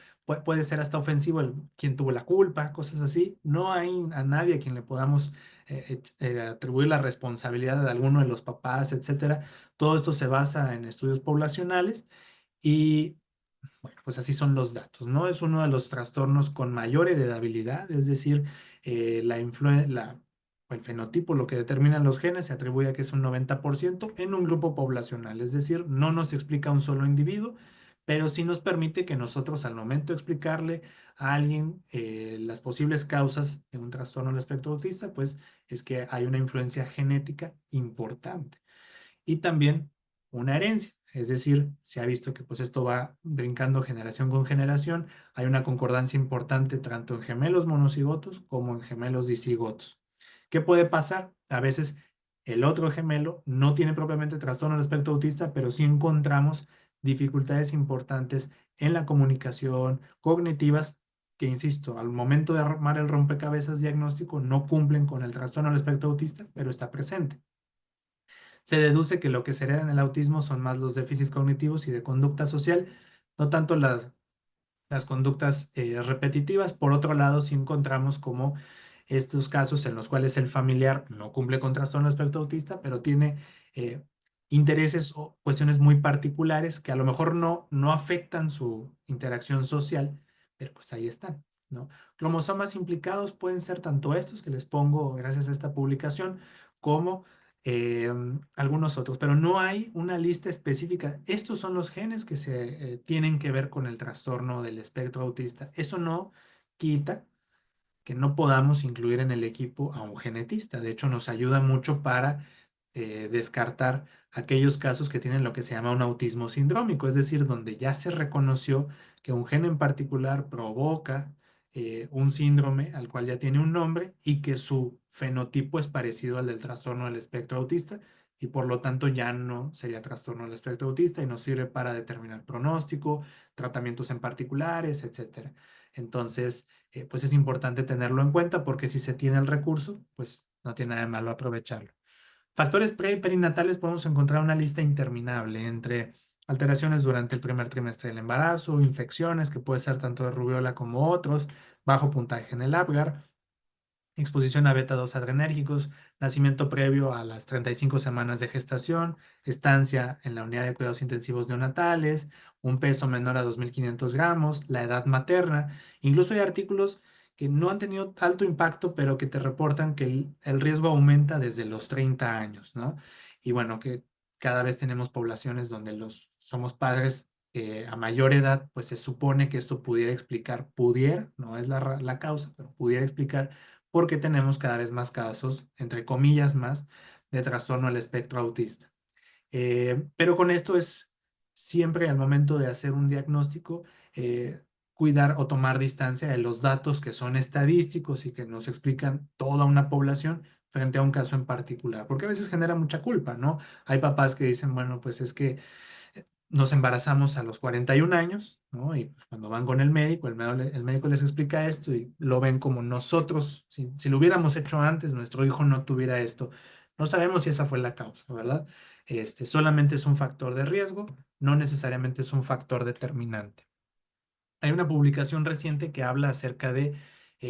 puede ser hasta ofensivo el quién tuvo la culpa, cosas así. No hay a nadie a quien le podamos atribuir la responsabilidad de alguno de los papás, etcétera. Todo esto se basa en estudios poblacionales y bueno, pues así son los datos, ¿no? Es uno de los trastornos con mayor heredabilidad, es decir, el fenotipo, lo que determinan los genes, se atribuye a que es un 90% en un grupo poblacional, es decir, no nos explica a un solo individuo, pero sí nos permite que nosotros al momento de explicarle a alguien las posibles causas de un trastorno del espectro autista, pues es que hay una influencia genética importante y también una herencia. Es decir, se ha visto que pues esto va brincando generación con generación. Hay una concordancia importante tanto en gemelos monocigotos como en gemelos dicigotos. ¿Qué puede pasar? A veces el otro gemelo no tiene propiamente trastorno del espectro autista, pero sí encontramos dificultades importantes en la comunicación, cognitivas, que insisto, al momento de armar el rompecabezas diagnóstico no cumplen con el trastorno del espectro autista, pero está presente. Se deduce que lo que se hereda en el autismo son más los déficits cognitivos y de conducta social, no tanto las conductas repetitivas. Por otro lado, sí encontramos como estos casos en los cuales el familiar no cumple con trastorno espectro autista, pero tiene eh, intereses o cuestiones muy particulares que a lo mejor no afectan su interacción social, pero pues ahí están, ¿no? Cromosomas implicados pueden ser tanto estos que les pongo gracias a esta publicación, como algunos otros, pero no hay una lista específica. Estos son los genes que se tienen que ver con el trastorno del espectro autista. Eso no quita que no podamos incluir en el equipo a un genetista. De hecho, nos ayuda mucho para descartar aquellos casos que tienen lo que se llama un autismo sindrómico, es decir, donde ya se reconoció que un gen en particular provoca un síndrome al cual ya tiene un nombre y que su fenotipo es parecido al del trastorno del espectro autista y por lo tanto ya no sería trastorno del espectro autista y nos sirve para determinar pronóstico, tratamientos en particulares, etcétera. Entonces, pues es importante tenerlo en cuenta porque si se tiene el recurso, pues no tiene nada de malo aprovecharlo. Factores pre y perinatales podemos encontrar una lista interminable entre alteraciones durante el primer trimestre del embarazo, infecciones que puede ser tanto de rubiola como otros, bajo puntaje en el Apgar, exposición a beta-2 adrenérgicos, nacimiento previo a las 35 semanas de gestación, estancia en la unidad de cuidados intensivos neonatales, un peso menor a 2.500 gramos, la edad materna. Incluso hay artículos que no han tenido alto impacto, pero que te reportan que el riesgo aumenta desde los 30 años, ¿no? Y bueno, que cada vez tenemos poblaciones donde somos padres a mayor edad, pues se supone que esto pudiera explicar, no es la causa, pero pudiera explicar porque tenemos cada vez más casos, entre comillas más, de trastorno al espectro autista. Pero con esto es siempre al momento de hacer un diagnóstico, cuidar o tomar distancia de los datos que son estadísticos y que nos explican toda una población frente a un caso en particular, porque a veces genera mucha culpa, ¿no? Hay papás que dicen, bueno, pues es que nos embarazamos a los 41 años, ¿no? Y pues, cuando van con el médico les explica esto y lo ven como nosotros, si lo hubiéramos hecho antes, nuestro hijo no tuviera esto. No sabemos si esa fue la causa, ¿verdad? Solamente es un factor de riesgo, no necesariamente es un factor determinante. Hay una publicación reciente que habla acerca de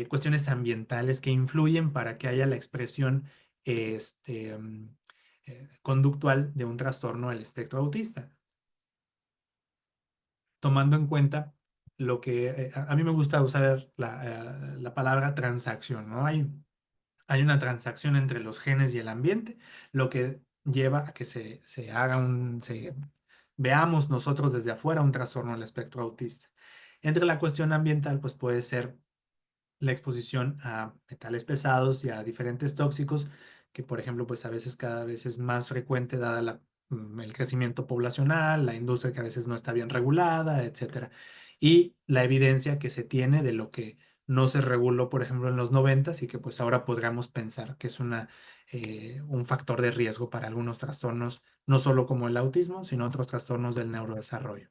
cuestiones ambientales que influyen para que haya la expresión conductual de un trastorno del espectro autista, tomando en cuenta lo que a mí me gusta usar la palabra transacción, ¿no? Hay una transacción entre los genes y el ambiente, lo que lleva a que se haga veamos nosotros desde afuera un trastorno del espectro autista. Entre la cuestión ambiental, pues puede ser la exposición a metales pesados y a diferentes tóxicos, que por ejemplo, pues a veces cada vez es más frecuente dada el crecimiento poblacional, la industria que a veces no está bien regulada, etcétera. Y la evidencia que se tiene de lo que no se reguló, por ejemplo, en los 90 y que pues ahora podríamos pensar que es un factor de riesgo para algunos trastornos, no solo como el autismo, sino otros trastornos del neurodesarrollo.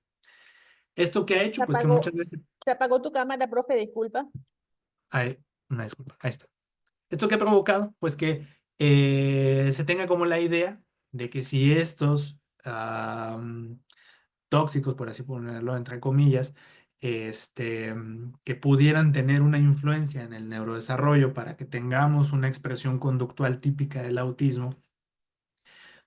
¿Esto qué ha Se hecho? Pues que muchas apagó, veces... se apagó tu cámara, profe, disculpa. Ay, una disculpa, ahí está. ¿Esto qué ha provocado? Pues que se tenga como la idea de que si estos tóxicos, por así ponerlo entre comillas, que pudieran tener una influencia en el neurodesarrollo para que tengamos una expresión conductual típica del autismo,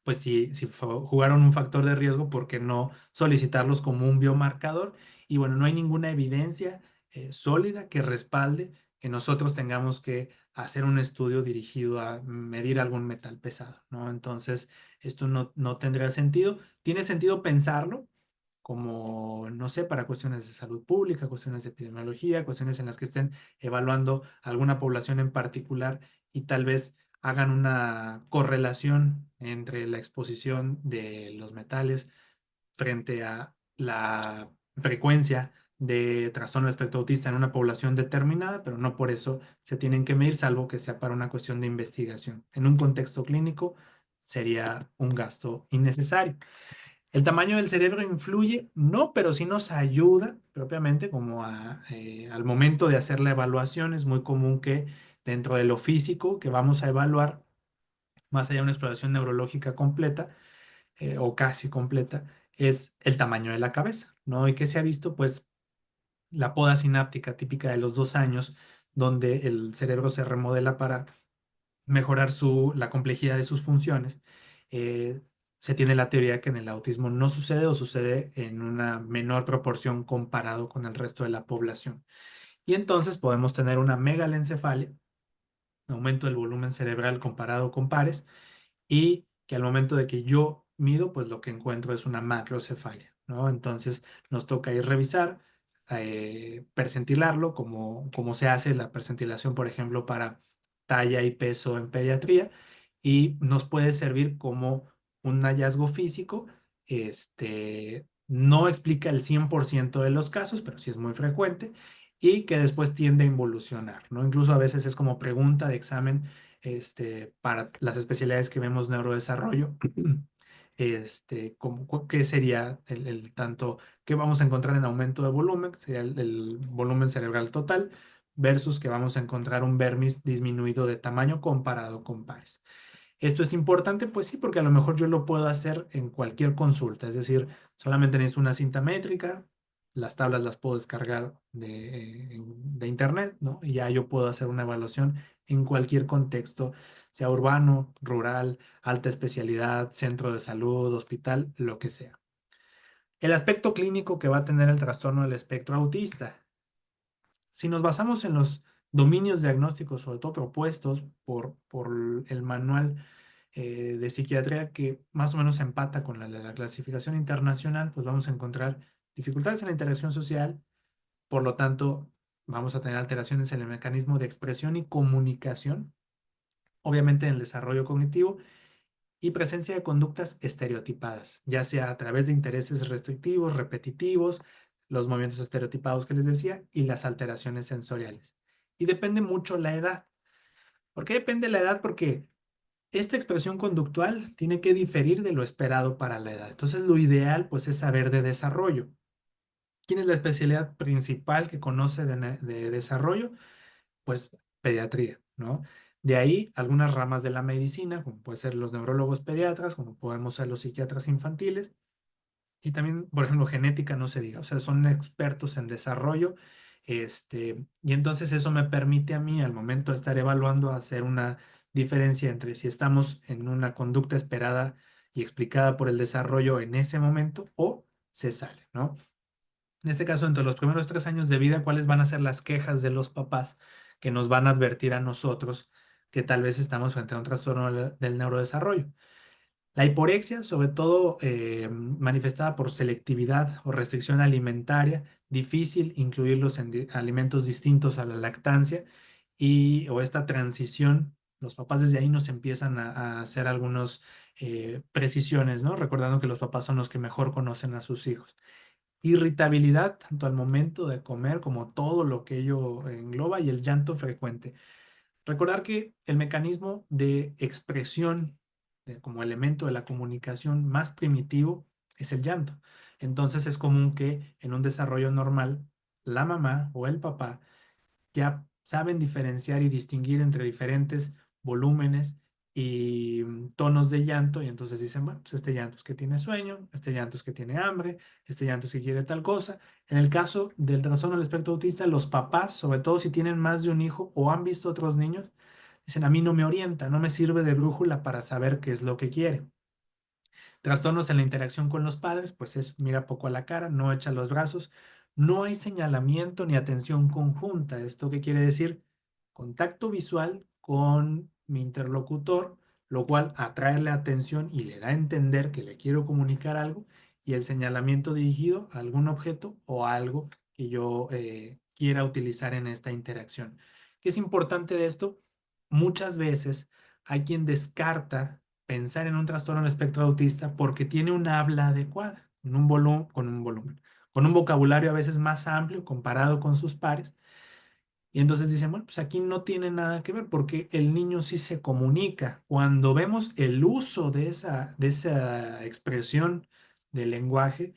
pues si jugaron un factor de riesgo, ¿por qué no solicitarlos como un biomarcador? Y bueno, no hay ninguna evidencia sólida que respalde que nosotros tengamos que hacer un estudio dirigido a medir algún metal pesado, ¿no? Entonces, esto no tendría sentido. Tiene sentido pensarlo como, no sé, para cuestiones de salud pública, cuestiones de epidemiología, cuestiones en las que estén evaluando alguna población en particular y tal vez hagan una correlación entre la exposición de los metales frente a la frecuencia de trastorno del espectro autista en una población determinada, pero no por eso se tienen que medir, salvo que sea para una cuestión de investigación. En un contexto clínico sería un gasto innecesario. ¿El tamaño del cerebro influye? No, pero sí nos ayuda propiamente como al momento de hacer la evaluación. Es muy común que dentro de lo físico que vamos a evaluar, más allá de una exploración neurológica completa o casi completa, es el tamaño de la cabeza, ¿no? Y que se ha visto, pues, la poda sináptica típica de los 2 años, donde el cerebro se remodela para mejorar la complejidad de sus funciones. eh, Se tiene la teoría que en el autismo no sucede o sucede en una menor proporción comparado con el resto de la población. Y entonces podemos tener una megalencefalia, un aumento del volumen cerebral comparado con pares, y que al momento de que yo mido, pues lo que encuentro es una macrocefalia, ¿no? Entonces nos toca ir revisar, percentilarlo, como se hace la percentilación, por ejemplo, para talla y peso en pediatría, y nos puede servir como un hallazgo físico. No explica el 100% de los casos, pero sí es muy frecuente y que después tiende a involucionar, ¿no? Incluso a veces es como pregunta de examen para las especialidades que vemos neurodesarrollo, ¿qué sería el tanto que vamos a encontrar en aumento de volumen? Que sería el volumen cerebral total, versus que vamos a encontrar un vermis disminuido de tamaño comparado con pares. ¿Esto es importante? Pues sí, porque a lo mejor yo lo puedo hacer en cualquier consulta, es decir, solamente necesito una cinta métrica, las tablas las puedo descargar de internet, ¿no? Y ya yo puedo hacer una evaluación en cualquier contexto, sea urbano, rural, alta especialidad, centro de salud, hospital, lo que sea. El aspecto clínico que va a tener el trastorno del espectro autista. Si nos basamos en los dominios diagnósticos, sobre todo propuestos por el manual de psiquiatría que más o menos empata con la clasificación internacional, pues vamos a encontrar dificultades en la interacción social, por lo tanto, vamos a tener alteraciones en el mecanismo de expresión y comunicación, obviamente en el desarrollo cognitivo y presencia de conductas estereotipadas, ya sea a través de intereses restrictivos, repetitivos, los movimientos estereotipados que les decía y las alteraciones sensoriales. Y depende mucho la edad. ¿Por qué depende la edad? Porque esta expresión conductual tiene que diferir de lo esperado para la edad. Entonces, lo ideal, pues, es saber de desarrollo. ¿Quién es la especialidad principal que conoce de desarrollo? Pues, pediatría, ¿no? De ahí, algunas ramas de la medicina, como pueden ser los neurólogos pediatras, como podemos ser los psiquiatras infantiles, y también, por ejemplo, genética, no se diga, o sea, son expertos en desarrollo, y entonces eso me permite a mí, al momento de estar evaluando, hacer una diferencia entre si estamos en una conducta esperada y explicada por el desarrollo en ese momento o se sale, ¿no? En este caso, entre los primeros 3 años de vida, ¿cuáles van a ser las quejas de los papás que nos van a advertir a nosotros que tal vez estamos frente a un trastorno del neurodesarrollo? La hiporexia, sobre todo manifestada por selectividad o restricción alimentaria, difícil incluirlos en alimentos distintos a la lactancia o esta transición, los papás desde ahí nos empiezan a hacer algunas precisiones, ¿no? Recordando que los papás son los que mejor conocen a sus hijos. Irritabilidad, tanto al momento de comer como todo lo que ello engloba, y el llanto frecuente. Recordar que el mecanismo de expresión como elemento de la comunicación más primitivo es el llanto. Entonces es común que en un desarrollo normal la mamá o el papá ya saben diferenciar y distinguir entre diferentes volúmenes y tonos de llanto, y entonces dicen, bueno, pues este llanto es que tiene sueño, este llanto es que tiene hambre, este llanto es que quiere tal cosa. En el caso del trastorno del espectro autista, los papás, sobre todo si tienen más de un hijo o han visto otros niños, dicen, a mí no me orienta, no me sirve de brújula para saber qué es lo que quiere. Trastornos en la interacción con los padres, pues es mira poco a la cara, no echa los brazos, no hay señalamiento ni atención conjunta. ¿Esto qué quiere decir? Contacto visual con mi interlocutor, lo cual atrae la atención y le da a entender que le quiero comunicar algo, y el señalamiento dirigido a algún objeto o a algo que yo quiera utilizar en esta interacción. ¿Qué es importante de esto? Muchas veces hay quien descarta pensar en un trastorno del espectro autista porque tiene un habla adecuada, con un vocabulario a veces más amplio comparado con sus pares. Y entonces dicen, bueno, pues aquí no tiene nada que ver porque el niño sí se comunica. Cuando vemos el uso de esa expresión del lenguaje,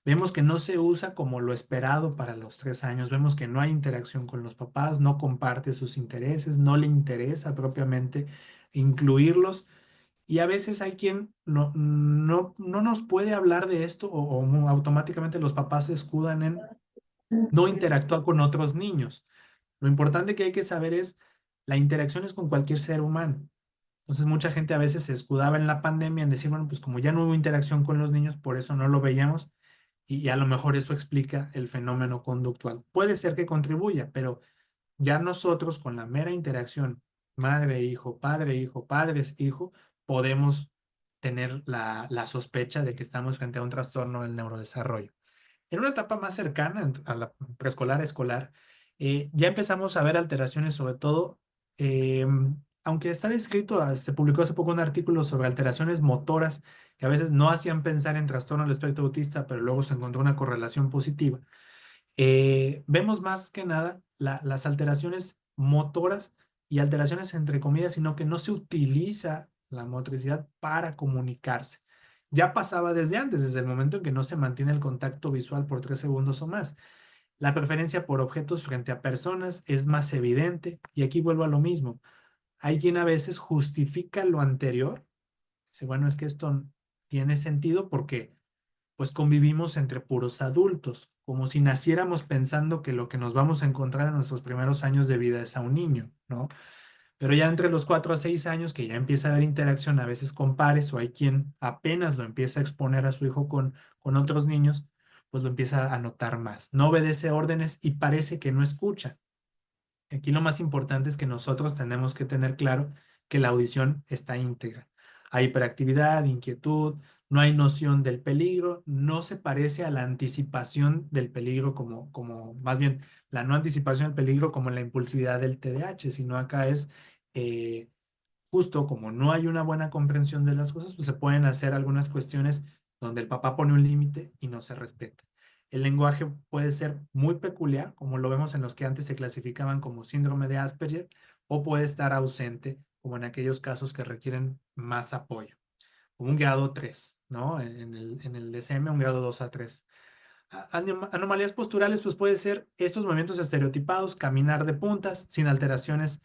vemos que no se usa como lo esperado para los 3 años. Vemos que no hay interacción con los papás, no comparte sus intereses, no le interesa propiamente incluirlos. Y a veces hay quien no nos puede hablar de esto, o automáticamente los papás se escudan en no interactuar con otros niños. Lo importante que hay que saber es, la interacción es con cualquier ser humano. Entonces mucha gente a veces se escudaba en la pandemia en decir, bueno, pues como ya no hubo interacción con los niños, por eso no lo veíamos, y a lo mejor eso explica el fenómeno conductual. Puede ser que contribuya, pero ya nosotros con la mera interacción madre-hijo, padre-hijo, padres-hijo, podemos tener la sospecha de que estamos frente a un trastorno del neurodesarrollo. En una etapa más cercana a la preescolar escolar, ya empezamos a ver alteraciones, sobre todo, eh, aunque está descrito, se publicó hace poco un artículo sobre alteraciones motoras que a veces no hacían pensar en trastorno del espectro autista, pero luego se encontró una correlación positiva. Vemos más que nada las alteraciones motoras y alteraciones entre comillas, sino que no se utiliza la motricidad para comunicarse. Ya pasaba desde antes, desde el momento en que no se mantiene el contacto visual por 3 segundos o más. La preferencia por objetos frente a personas es más evidente, y aquí vuelvo a lo mismo. Hay quien a veces justifica lo anterior. Dice, bueno, es que esto tiene sentido porque pues convivimos entre puros adultos, como si naciéramos pensando que lo que nos vamos a encontrar en nuestros primeros años de vida es a un niño, ¿no? Pero ya entre los 4 a 6 años, que ya empieza a haber interacción a veces con pares, o hay quien apenas lo empieza a exponer a su hijo con otros niños, pues lo empieza a notar más. No obedece órdenes y parece que no escucha. Aquí lo más importante es que nosotros tenemos que tener claro que la audición está íntegra. Hay hiperactividad, inquietud, no hay noción del peligro, no se parece a la anticipación del peligro más bien la no anticipación del peligro como la impulsividad del TDAH, sino acá es justo como no hay una buena comprensión de las cosas, pues se pueden hacer algunas cuestiones donde el papá pone un límite y no se respeta. El lenguaje puede ser muy peculiar, como lo vemos en los que antes se clasificaban como síndrome de Asperger, o puede estar ausente, como en aquellos casos que requieren más apoyo, como un grado 3, ¿no? En el DSM, un grado 2 a 3. Anomalías posturales, pues puede ser estos movimientos estereotipados, caminar de puntas, sin alteraciones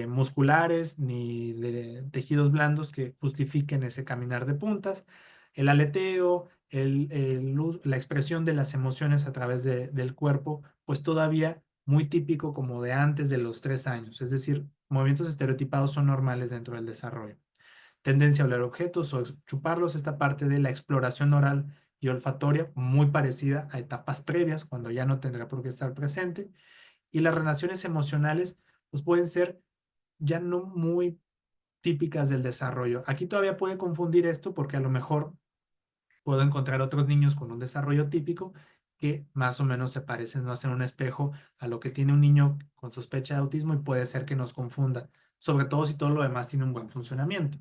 musculares ni de tejidos blandos que justifiquen ese caminar de puntas. El aleteo, la expresión de las emociones a través del cuerpo, pues todavía muy típico como de antes de los 3 años. Es decir, movimientos estereotipados son normales dentro del desarrollo. Tendencia a oler objetos o chuparlos, esta parte de la exploración oral y olfatoria, muy parecida a etapas previas, cuando ya no tendrá por qué estar presente. Y las relaciones emocionales, pues pueden ser ya no muy típicas del desarrollo. Aquí todavía puede confundir esto porque a lo mejor puedo encontrar otros niños con un desarrollo típico que más o menos se parecen, no hacen un espejo a lo que tiene un niño con sospecha de autismo y puede ser que nos confunda, sobre todo si todo lo demás tiene un buen funcionamiento.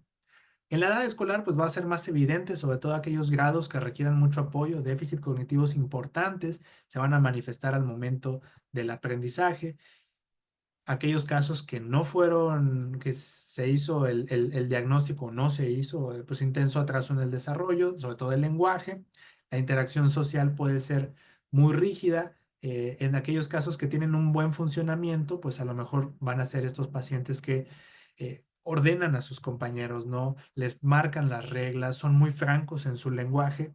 En la edad escolar, pues va a ser más evidente, sobre todo aquellos grados que requieran mucho apoyo, déficit cognitivos importantes, se van a manifestar al momento del aprendizaje. Aquellos casos que no fueron, que se hizo el diagnóstico, no se hizo, pues intenso atraso en el desarrollo, sobre todo el lenguaje. La interacción social puede ser muy rígida. En aquellos casos que tienen un buen funcionamiento, pues a lo mejor van a ser estos pacientes que ordenan a sus compañeros, ¿no? Les marcan las reglas, son muy francos en su lenguaje,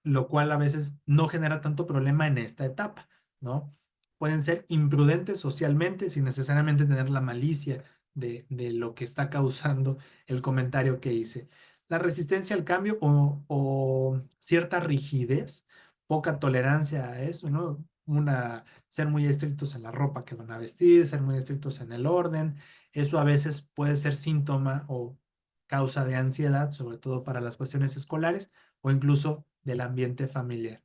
lo cual a veces no genera tanto problema en esta etapa, ¿no? Pueden ser imprudentes socialmente sin necesariamente tener la malicia de lo que está causando el comentario que hice. La resistencia al cambio o cierta rigidez, poca tolerancia a eso, ¿no? Ser muy estrictos en la ropa que van a vestir, ser muy estrictos en el orden, eso a veces puede ser síntoma o causa de ansiedad, sobre todo para las cuestiones escolares o incluso del ambiente familiar.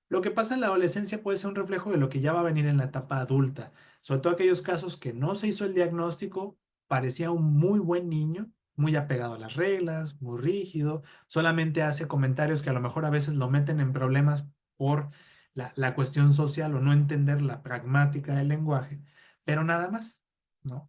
Lo que pasa en la adolescencia puede ser un reflejo de lo que ya va a venir en la etapa adulta, sobre todo aquellos casos que no se hizo el diagnóstico, parecía un muy buen niño, muy apegado a las reglas, muy rígido, solamente hace comentarios que a lo mejor a veces lo meten en problemas por la cuestión social o no entender la pragmática del lenguaje, pero nada más, ¿no?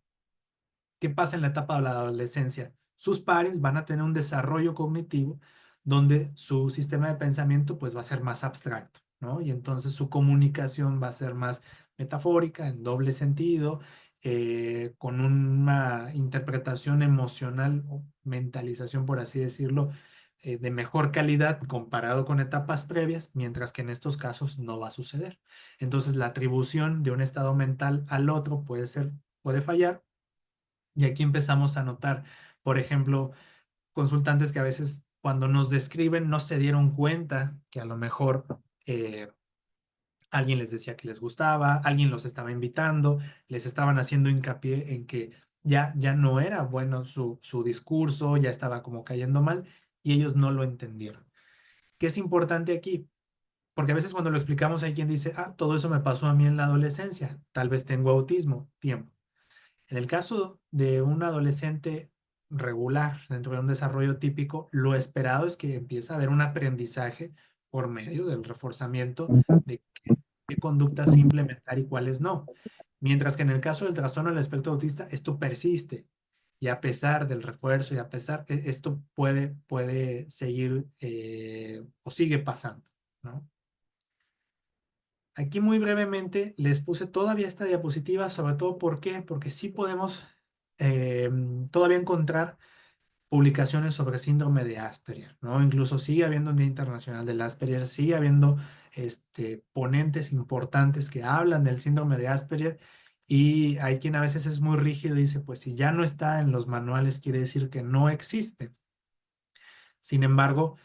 ¿Qué pasa en la etapa de la adolescencia? Sus pares van a tener un desarrollo cognitivo donde su sistema de pensamiento pues va a ser más abstracto, ¿no? Y entonces su comunicación va a ser más metafórica, en doble sentido, con una interpretación emocional o mentalización, por así decirlo, de mejor calidad comparado con etapas previas, mientras que en estos casos no va a suceder. Entonces la atribución de un estado mental al otro puede fallar y aquí empezamos a notar, por ejemplo, consultantes que a veces cuando nos describen no se dieron cuenta que a lo mejor alguien les decía que les gustaba, alguien los estaba invitando, les estaban haciendo hincapié en que ya no era bueno su discurso, ya estaba como cayendo mal y ellos no lo entendieron. ¿Qué es importante aquí? Porque a veces cuando lo explicamos hay quien dice, ah, todo eso me pasó a mí en la adolescencia, tal vez tengo autismo, tiempo. En el caso de un adolescente regular dentro de un desarrollo típico, lo esperado es que empiece a haber un aprendizaje por medio del reforzamiento de qué conductas sí implementar y cuáles no. Mientras que en el caso del trastorno del espectro autista, esto persiste y a pesar del refuerzo y a pesar, esto puede seguir o sigue pasando, ¿no? Aquí muy brevemente les puse todavía esta diapositiva, sobre todo ¿por qué? Porque sí podemos todavía encontrar publicaciones sobre síndrome de Asperger, ¿no? Incluso sigue habiendo un Día Internacional del Asperger, sigue habiendo ponentes importantes que hablan del síndrome de Asperger y hay quien a veces es muy rígido y dice, pues si ya no está en los manuales quiere decir que no existe. Sin embargo,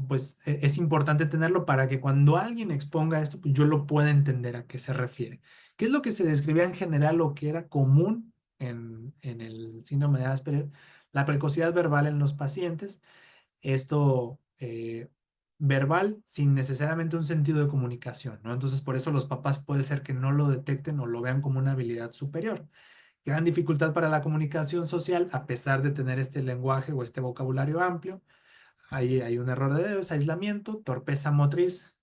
pues es importante tenerlo para que cuando alguien exponga esto, pues yo lo pueda entender a qué se refiere. ¿Qué es lo que se describía en general o que era común en el síndrome de Asperger? La precocidad verbal en los pacientes, esto verbal sin necesariamente un sentido de comunicación, ¿no? Entonces, por eso los papás puede ser que no lo detecten o lo vean como una habilidad superior. Gran dificultad para la comunicación social a pesar de tener este lenguaje o este vocabulario amplio. Ahí hay un error de dedos, aislamiento, torpeza motriz,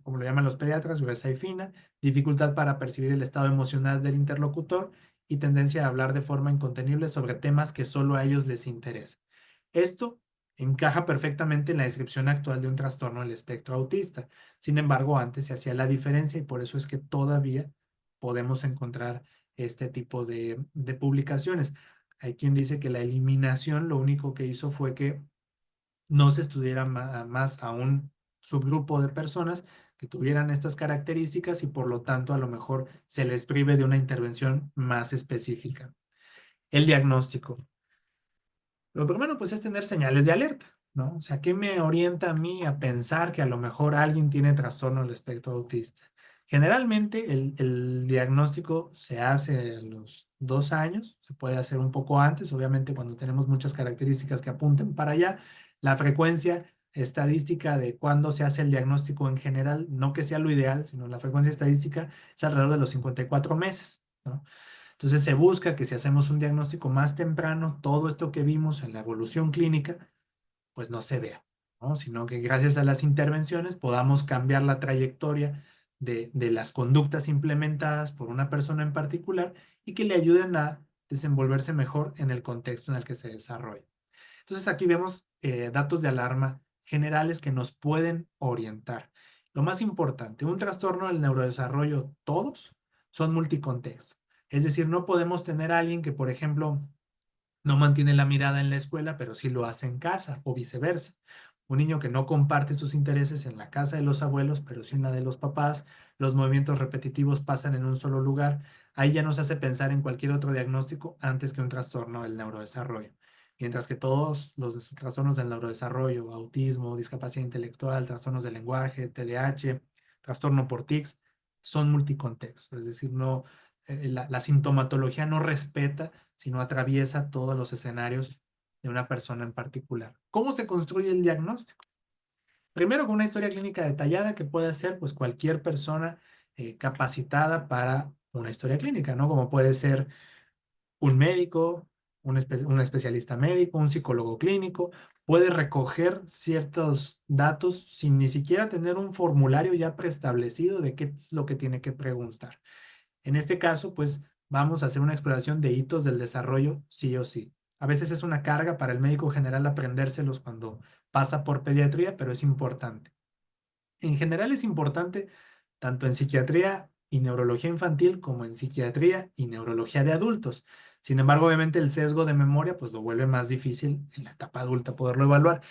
como lo llaman los pediatras, gruesa y fina, dificultad para percibir el estado emocional del interlocutor y tendencia a hablar de forma incontenible sobre temas que solo a ellos les interesa. Esto encaja perfectamente en la descripción actual de un trastorno del espectro autista. Sin embargo, antes se hacía la diferencia y por eso es que todavía podemos encontrar este tipo de publicaciones. Hay quien dice que la eliminación lo único que hizo fue que no se estudiara más a un subgrupo de personas que tuvieran estas características y por lo tanto a lo mejor se les prive de una intervención más específica. El diagnóstico. Lo primero pues es tener señales de alerta, ¿no? O sea, ¿qué me orienta a mí a pensar que a lo mejor alguien tiene trastorno del espectro autista? Generalmente el diagnóstico se hace a los 2 años, se puede hacer un poco antes, obviamente cuando tenemos muchas características que apunten para allá. La frecuencia estadística de cuándo se hace el diagnóstico en general, no que sea lo ideal, sino la frecuencia estadística es alrededor de los 54 meses, ¿no? Entonces se busca que si hacemos un diagnóstico más temprano, todo esto que vimos en la evolución clínica, pues no se vea, ¿no? Sino que gracias a las intervenciones podamos cambiar la trayectoria de las conductas implementadas por una persona en particular y que le ayuden a desenvolverse mejor en el contexto en el que se desarrolla. Entonces aquí vemos datos de alarma generales que nos pueden orientar. Lo más importante, un trastorno del neurodesarrollo, todos son multicontexto. Es decir, no podemos tener a alguien que, por ejemplo, no mantiene la mirada en la escuela, pero sí lo hace en casa o viceversa. Un niño que no comparte sus intereses en la casa de los abuelos, pero sí en la de los papás, los movimientos repetitivos pasan en un solo lugar, ahí ya nos hace pensar en cualquier otro diagnóstico antes que un trastorno del neurodesarrollo. Mientras que todos los trastornos del neurodesarrollo, autismo, discapacidad intelectual, trastornos del lenguaje, TDAH, trastorno por tics, son multicontextos. Es decir, no, la sintomatología no respeta, sino atraviesa todos los escenarios de una persona en particular. ¿Cómo se construye el diagnóstico? Primero, con una historia clínica detallada que puede hacer pues cualquier persona capacitada para una historia clínica, ¿no? Como puede ser un médico, un especialista médico, un psicólogo clínico, puede recoger ciertos datos sin ni siquiera tener un formulario ya preestablecido de qué es lo que tiene que preguntar. En este caso, pues vamos a hacer una exploración de hitos del desarrollo sí o sí. A veces es una carga para el médico general aprendérselos cuando pasa por pediatría, pero es importante. En general es importante tanto en psiquiatría y neurología infantil como en psiquiatría y neurología de adultos. Sin embargo, obviamente el sesgo de memoria pues lo vuelve más difícil en la etapa adulta poderlo evaluar,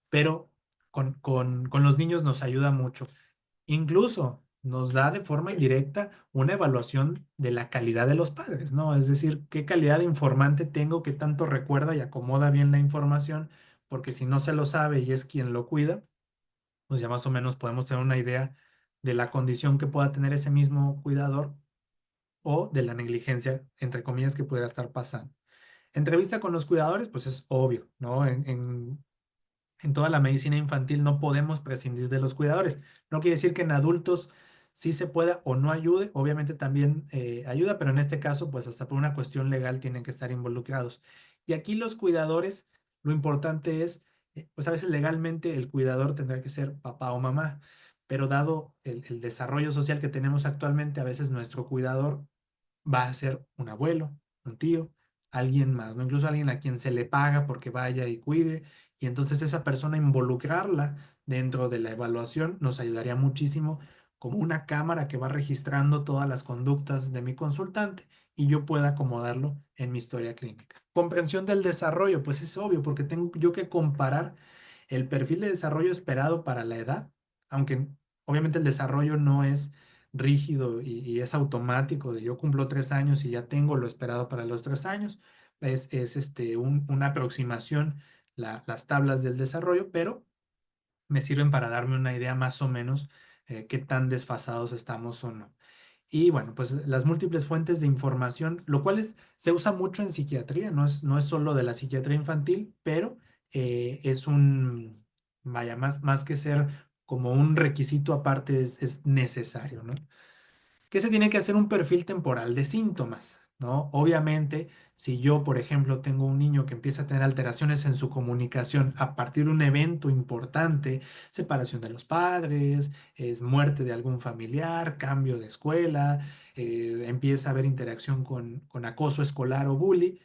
pero con los niños nos ayuda mucho. Incluso nos da de forma indirecta una evaluación de la calidad de los padres, ¿no? Es decir, qué calidad de informante tengo, qué tanto recuerda y acomoda bien la información, porque si no se lo sabe y es quien lo cuida, pues ya más o menos podemos tener una idea de la condición que pueda tener ese mismo cuidador o de la negligencia, entre comillas, que pudiera estar pasando. Entrevista con los cuidadores, pues es obvio, ¿no? En toda la medicina infantil no podemos prescindir de los cuidadores. No quiere decir que en adultos sí se pueda o no ayude, obviamente también ayuda, pero en este caso, pues hasta por una cuestión legal tienen que estar involucrados. Y aquí los cuidadores, lo importante es, pues a veces legalmente el cuidador tendrá que ser papá o mamá, pero dado el desarrollo social que tenemos actualmente, a veces nuestro cuidador va a ser un abuelo, un tío, alguien más, ¿no? Incluso alguien a quien se le paga porque vaya y cuide, y entonces esa persona involucrarla dentro de la evaluación nos ayudaría muchísimo como una cámara que va registrando todas las conductas de mi consultante y yo pueda acomodarlo en mi historia clínica. Comprensión del desarrollo, pues es obvio, porque tengo yo que comparar el perfil de desarrollo esperado para la edad, aunque obviamente el desarrollo no es rígido y es automático de yo cumplo 3 años y ya tengo lo esperado para los 3 años. Es una aproximación las tablas del desarrollo, pero me sirven para darme una idea más o menos qué tan desfasados estamos o no. Y bueno, pues las múltiples fuentes de información, lo cual se usa mucho en psiquiatría, no es solo de la psiquiatría infantil, pero es vaya, más que ser como un requisito aparte, es necesario, ¿no? Que se tiene que hacer un perfil temporal de síntomas, ¿no? Obviamente, si yo, por ejemplo, tengo un niño que empieza a tener alteraciones en su comunicación a partir de un evento importante, separación de los padres, es muerte de algún familiar, cambio de escuela, empieza a haber interacción con acoso escolar o bullying,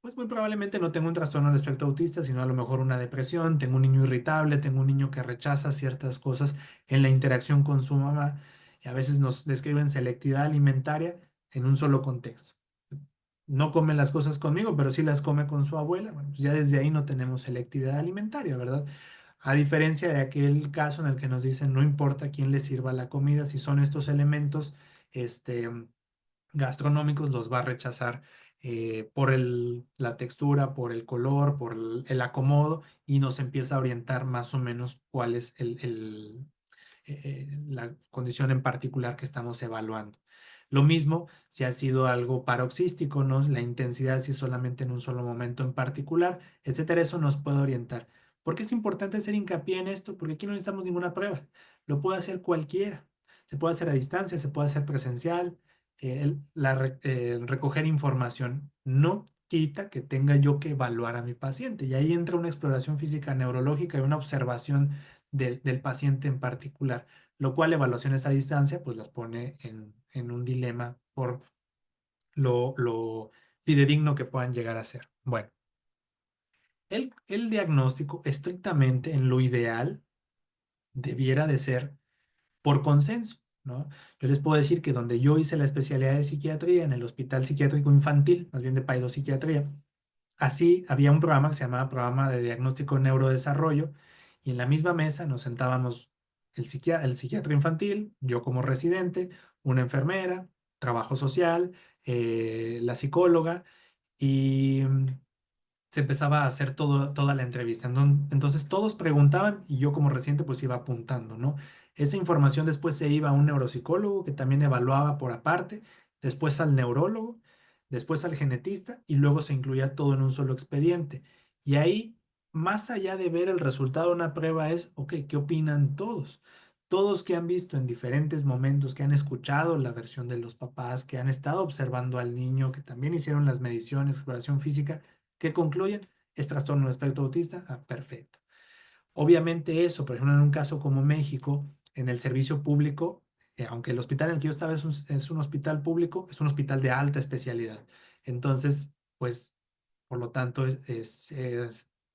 pues muy probablemente no tengo un trastorno del espectro autista, sino a lo mejor una depresión, tengo un niño irritable, tengo un niño que rechaza ciertas cosas en la interacción con su mamá. Y a veces nos describen selectividad alimentaria en un solo contexto. No come las cosas conmigo, pero sí las come con su abuela. Bueno, pues ya desde ahí no tenemos selectividad alimentaria, ¿verdad? A diferencia de aquel caso en el que nos dicen no importa quién le sirva la comida, si son estos elementos, este gastronómicos los va a rechazar por la textura, por el color, por el acomodo y nos empieza a orientar más o menos cuál es la condición en particular que estamos evaluando. Lo mismo si ha sido algo paroxístico, ¿no? La intensidad si es solamente en un solo momento en particular, etcétera, eso nos puede orientar. ¿Por qué es importante hacer hincapié en esto? Porque aquí no necesitamos ninguna prueba. Lo puede hacer cualquiera. Se puede hacer a distancia, se puede hacer presencial, recoger información. No quita que tenga yo que evaluar a mi paciente. Y ahí entra una exploración física neurológica y una observación del paciente en particular, lo cual evaluaciones a distancia pues las pone en un dilema por lo fidedigno que puedan llegar a ser. Bueno, el diagnóstico estrictamente en lo ideal debiera de ser por consenso, ¿no? Yo les puedo decir que donde yo hice la especialidad de psiquiatría, en el Hospital Psiquiátrico Infantil, más bien de Paidopsiquiatría, así había un programa que se llamaba Programa de Diagnóstico de Neurodesarrollo, y en la misma mesa nos sentábamos el psiquiatra infantil, yo como residente, una enfermera, trabajo social, la psicóloga, y se empezaba a hacer toda la entrevista. Entonces todos preguntaban y yo como residente pues iba apuntando, ¿no? Esa información después se iba a un neuropsicólogo que también evaluaba por aparte, después al neurólogo, después al genetista y luego se incluía todo en un solo expediente. Y ahí, más allá de ver el resultado de una prueba es, ok, ¿qué opinan todos? Todos que han visto en diferentes momentos, que han escuchado la versión de los papás, que han estado observando al niño, que también hicieron las mediciones, exploración física, ¿qué concluyen? ¿Es trastorno del espectro autista? Ah, perfecto. Obviamente eso, por ejemplo, en un caso como México, en el servicio público, aunque el hospital en el que yo estaba es un hospital público, es un hospital de alta especialidad. Entonces, pues, por lo tanto, es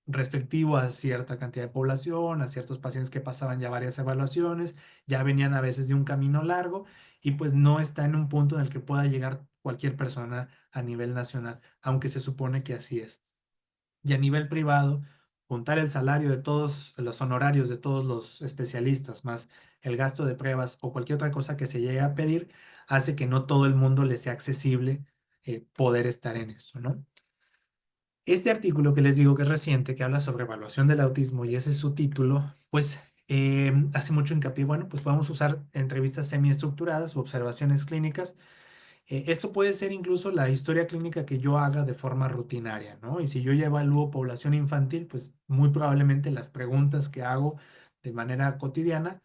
restrictivo a cierta cantidad de población, a ciertos pacientes que pasaban ya varias evaluaciones, ya venían a veces de un camino largo y pues no está en un punto en el que pueda llegar cualquier persona a nivel nacional, aunque se supone que así es. Y a nivel privado, juntar el salario de todos los honorarios de todos los especialistas, más el gasto de pruebas o cualquier otra cosa que se llegue a pedir, hace que no todo el mundo le sea accesible poder estar en eso, ¿no? Este artículo que les digo que es reciente, que habla sobre evaluación del autismo y ese es su título, pues hace mucho hincapié, bueno, pues podemos usar entrevistas semiestructuradas o observaciones clínicas. Esto puede ser incluso la historia clínica que yo haga de forma rutinaria, ¿no? Y si yo ya evalúo población infantil, pues muy probablemente las preguntas que hago de manera cotidiana,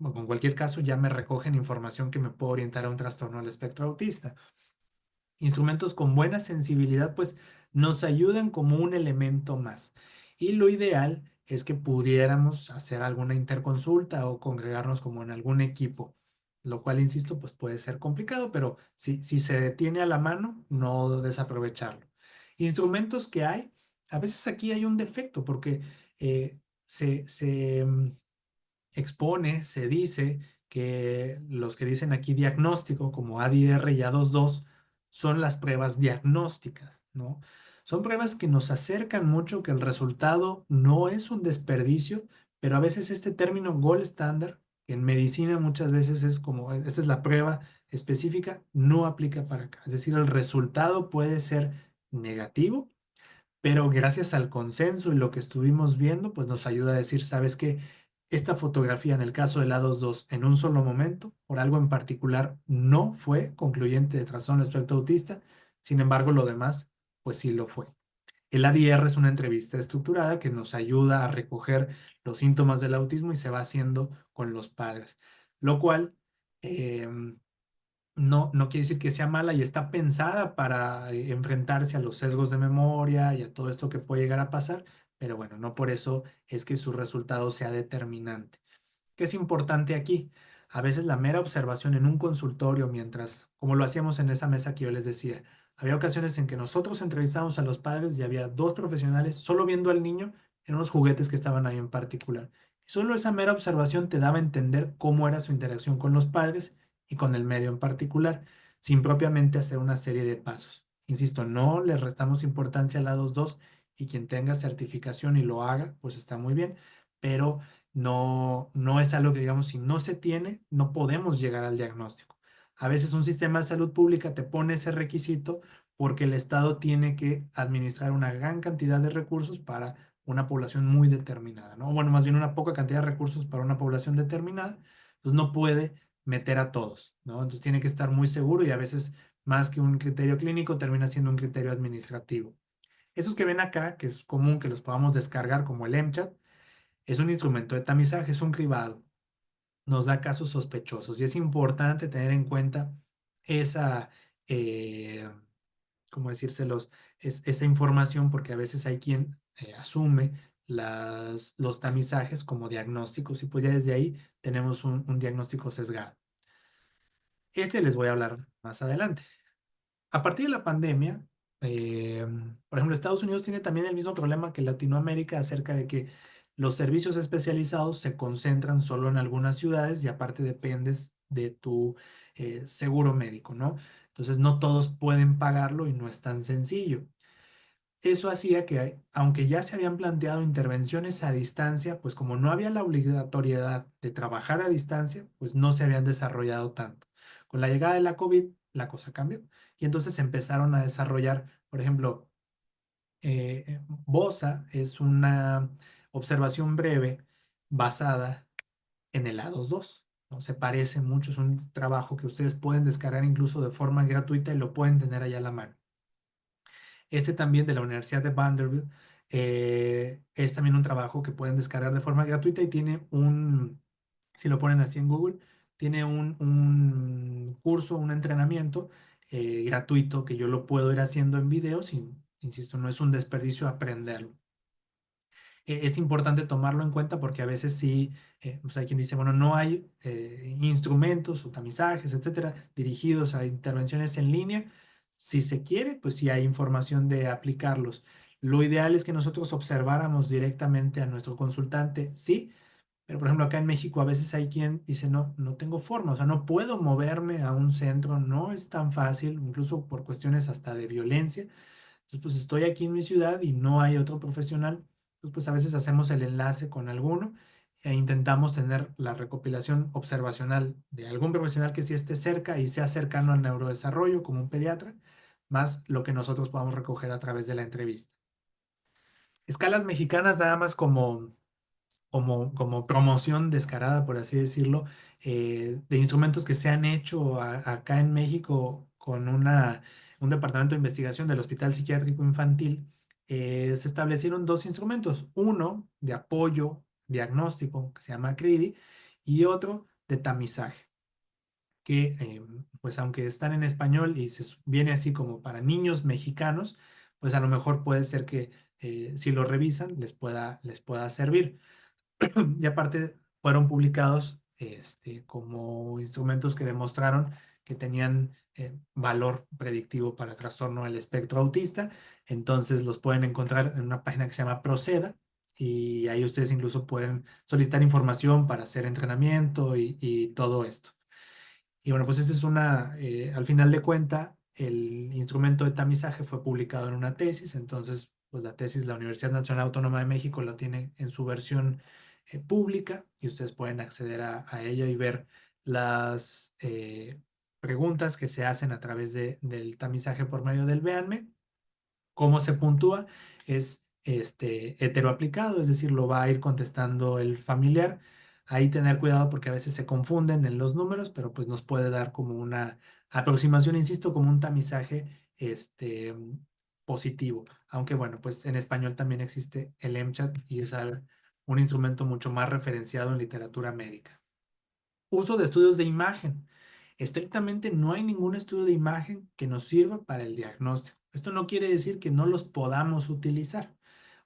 o en cualquier caso, ya me recogen información que me puede orientar a un trastorno del espectro autista. Instrumentos con buena sensibilidad, pues nos ayudan como un elemento más. Y lo ideal es que pudiéramos hacer alguna interconsulta o congregarnos como en algún equipo, lo cual, insisto, pues puede ser complicado, pero si se tiene a la mano, no desaprovecharlo. Instrumentos que hay, a veces aquí hay un defecto porque se expone, se dice que los que dicen aquí diagnóstico, como ADR y A22, son las pruebas diagnósticas, ¿no? Son pruebas que nos acercan mucho, que el resultado no es un desperdicio, pero a veces este término gold standard, que en medicina muchas veces es como, esta es la prueba específica, no aplica para acá. Es decir, el resultado puede ser negativo, pero gracias al consenso y lo que estuvimos viendo, pues nos ayuda a decir, ¿sabes qué? Esta fotografía en el caso del A22 en un solo momento, por algo en particular, no fue concluyente de trastorno del espectro autista, sin embargo, lo demás, pues sí lo fue. El ADR es una entrevista estructurada que nos ayuda a recoger los síntomas del autismo y se va haciendo con los padres, lo cual no quiere decir que sea mala y está pensada para enfrentarse a los sesgos de memoria y a todo esto que puede llegar a pasar, pero bueno, no por eso es que su resultado sea determinante. ¿Qué es importante aquí? A veces la mera observación en un consultorio, mientras, como lo hacíamos en esa mesa que yo les decía, había ocasiones en que nosotros entrevistábamos a los padres y había dos profesionales solo viendo al niño en unos juguetes que estaban ahí en particular. Y solo esa mera observación te daba a entender cómo era su interacción con los padres y con el medio en particular, sin propiamente hacer una serie de pasos. Insisto, no le restamos importancia al A22 y quien tenga certificación y lo haga, pues está muy bien, pero no es algo que digamos, si no se tiene, no podemos llegar al diagnóstico. A veces un sistema de salud pública te pone ese requisito porque el Estado tiene que administrar una gran cantidad de recursos para una población muy determinada, ¿no? Bueno, más bien una poca cantidad de recursos para una población determinada, pues no puede meter a todos, ¿no? Entonces tiene que estar muy seguro y a veces más que un criterio clínico termina siendo un criterio administrativo. Esos que ven acá, que es común que los podamos descargar como el MChat, es un instrumento de tamizaje, es un cribado, nos da casos sospechosos y es importante tener en cuenta esa, ¿cómo decírselos? Esa información porque a veces hay quien asume los tamizajes como diagnósticos y pues ya desde ahí tenemos un diagnóstico sesgado. Este les voy a hablar más adelante. A partir de la pandemia, por ejemplo, Estados Unidos tiene también el mismo problema que Latinoamérica acerca de que los servicios especializados se concentran solo en algunas ciudades y aparte dependes de tu seguro médico, ¿no? Entonces no todos pueden pagarlo y no es tan sencillo. Eso hacía que, aunque ya se habían planteado intervenciones a distancia, pues como no había la obligatoriedad de trabajar a distancia, pues no se habían desarrollado tanto. Con la llegada de la COVID, la cosa cambió y entonces se empezaron a desarrollar, por ejemplo, BOSA es una observación breve basada en el A22, ¿no? Se parece mucho, es un trabajo que ustedes pueden descargar incluso de forma gratuita y lo pueden tener allá a la mano. Este también de la Universidad de Vanderbilt es también un trabajo que pueden descargar de forma gratuita y tiene si lo ponen así en Google, tiene un curso, un entrenamiento gratuito que yo lo puedo ir haciendo en videos y, insisto, no es un desperdicio aprenderlo. Es importante tomarlo en cuenta porque a veces sí, pues hay quien dice, bueno, no hay instrumentos o tamizajes, etcétera, dirigidos a intervenciones en línea. Si se quiere, pues sí hay información de aplicarlos. Lo ideal es que nosotros observáramos directamente a nuestro consultante, sí, pero por ejemplo acá en México a veces hay quien dice, no, no tengo forma, o sea, no puedo moverme a un centro, no es tan fácil, incluso por cuestiones hasta de violencia. Entonces, pues estoy aquí en mi ciudad y no hay otro profesional. Entonces, pues a veces hacemos el enlace con alguno e intentamos tener la recopilación observacional de algún profesional que sí esté cerca y sea cercano al neurodesarrollo, como un pediatra, más lo que nosotros podamos recoger a través de la entrevista. Escalas mexicanas nada más como promoción descarada, por así decirlo, de instrumentos que se han hecho acá en México con un departamento de investigación del Hospital Psiquiátrico Infantil. Se establecieron dos instrumentos, uno de apoyo diagnóstico que se llama CRIDI y otro de tamizaje, que pues aunque están en español y viene así como para niños mexicanos, pues a lo mejor puede ser que si lo revisan les pueda servir. Y aparte fueron publicados como instrumentos que demostraron que tenían valor predictivo para trastorno del espectro autista. Entonces los pueden encontrar en una página que se llama Proceda y ahí ustedes incluso pueden solicitar información para hacer entrenamiento y todo esto. Y bueno, pues esa es al final de cuenta, el instrumento de tamizaje fue publicado en una tesis, entonces, pues la tesis, la Universidad Nacional Autónoma de México la tiene en su versión pública y ustedes pueden acceder a ella y ver las preguntas que se hacen a través del tamizaje por medio del Véanme. Cómo se puntúa es heteroaplicado, es decir, lo va a ir contestando el familiar. Ahí tener cuidado porque a veces se confunden en los números, pero pues nos puede dar como una aproximación, insisto, como un tamizaje positivo. Aunque bueno, pues en español también existe el MChat y es un instrumento mucho más referenciado en literatura médica. Uso de estudios de imagen. Estrictamente no hay ningún estudio de imagen que nos sirva para el diagnóstico. Esto no quiere decir que no los podamos utilizar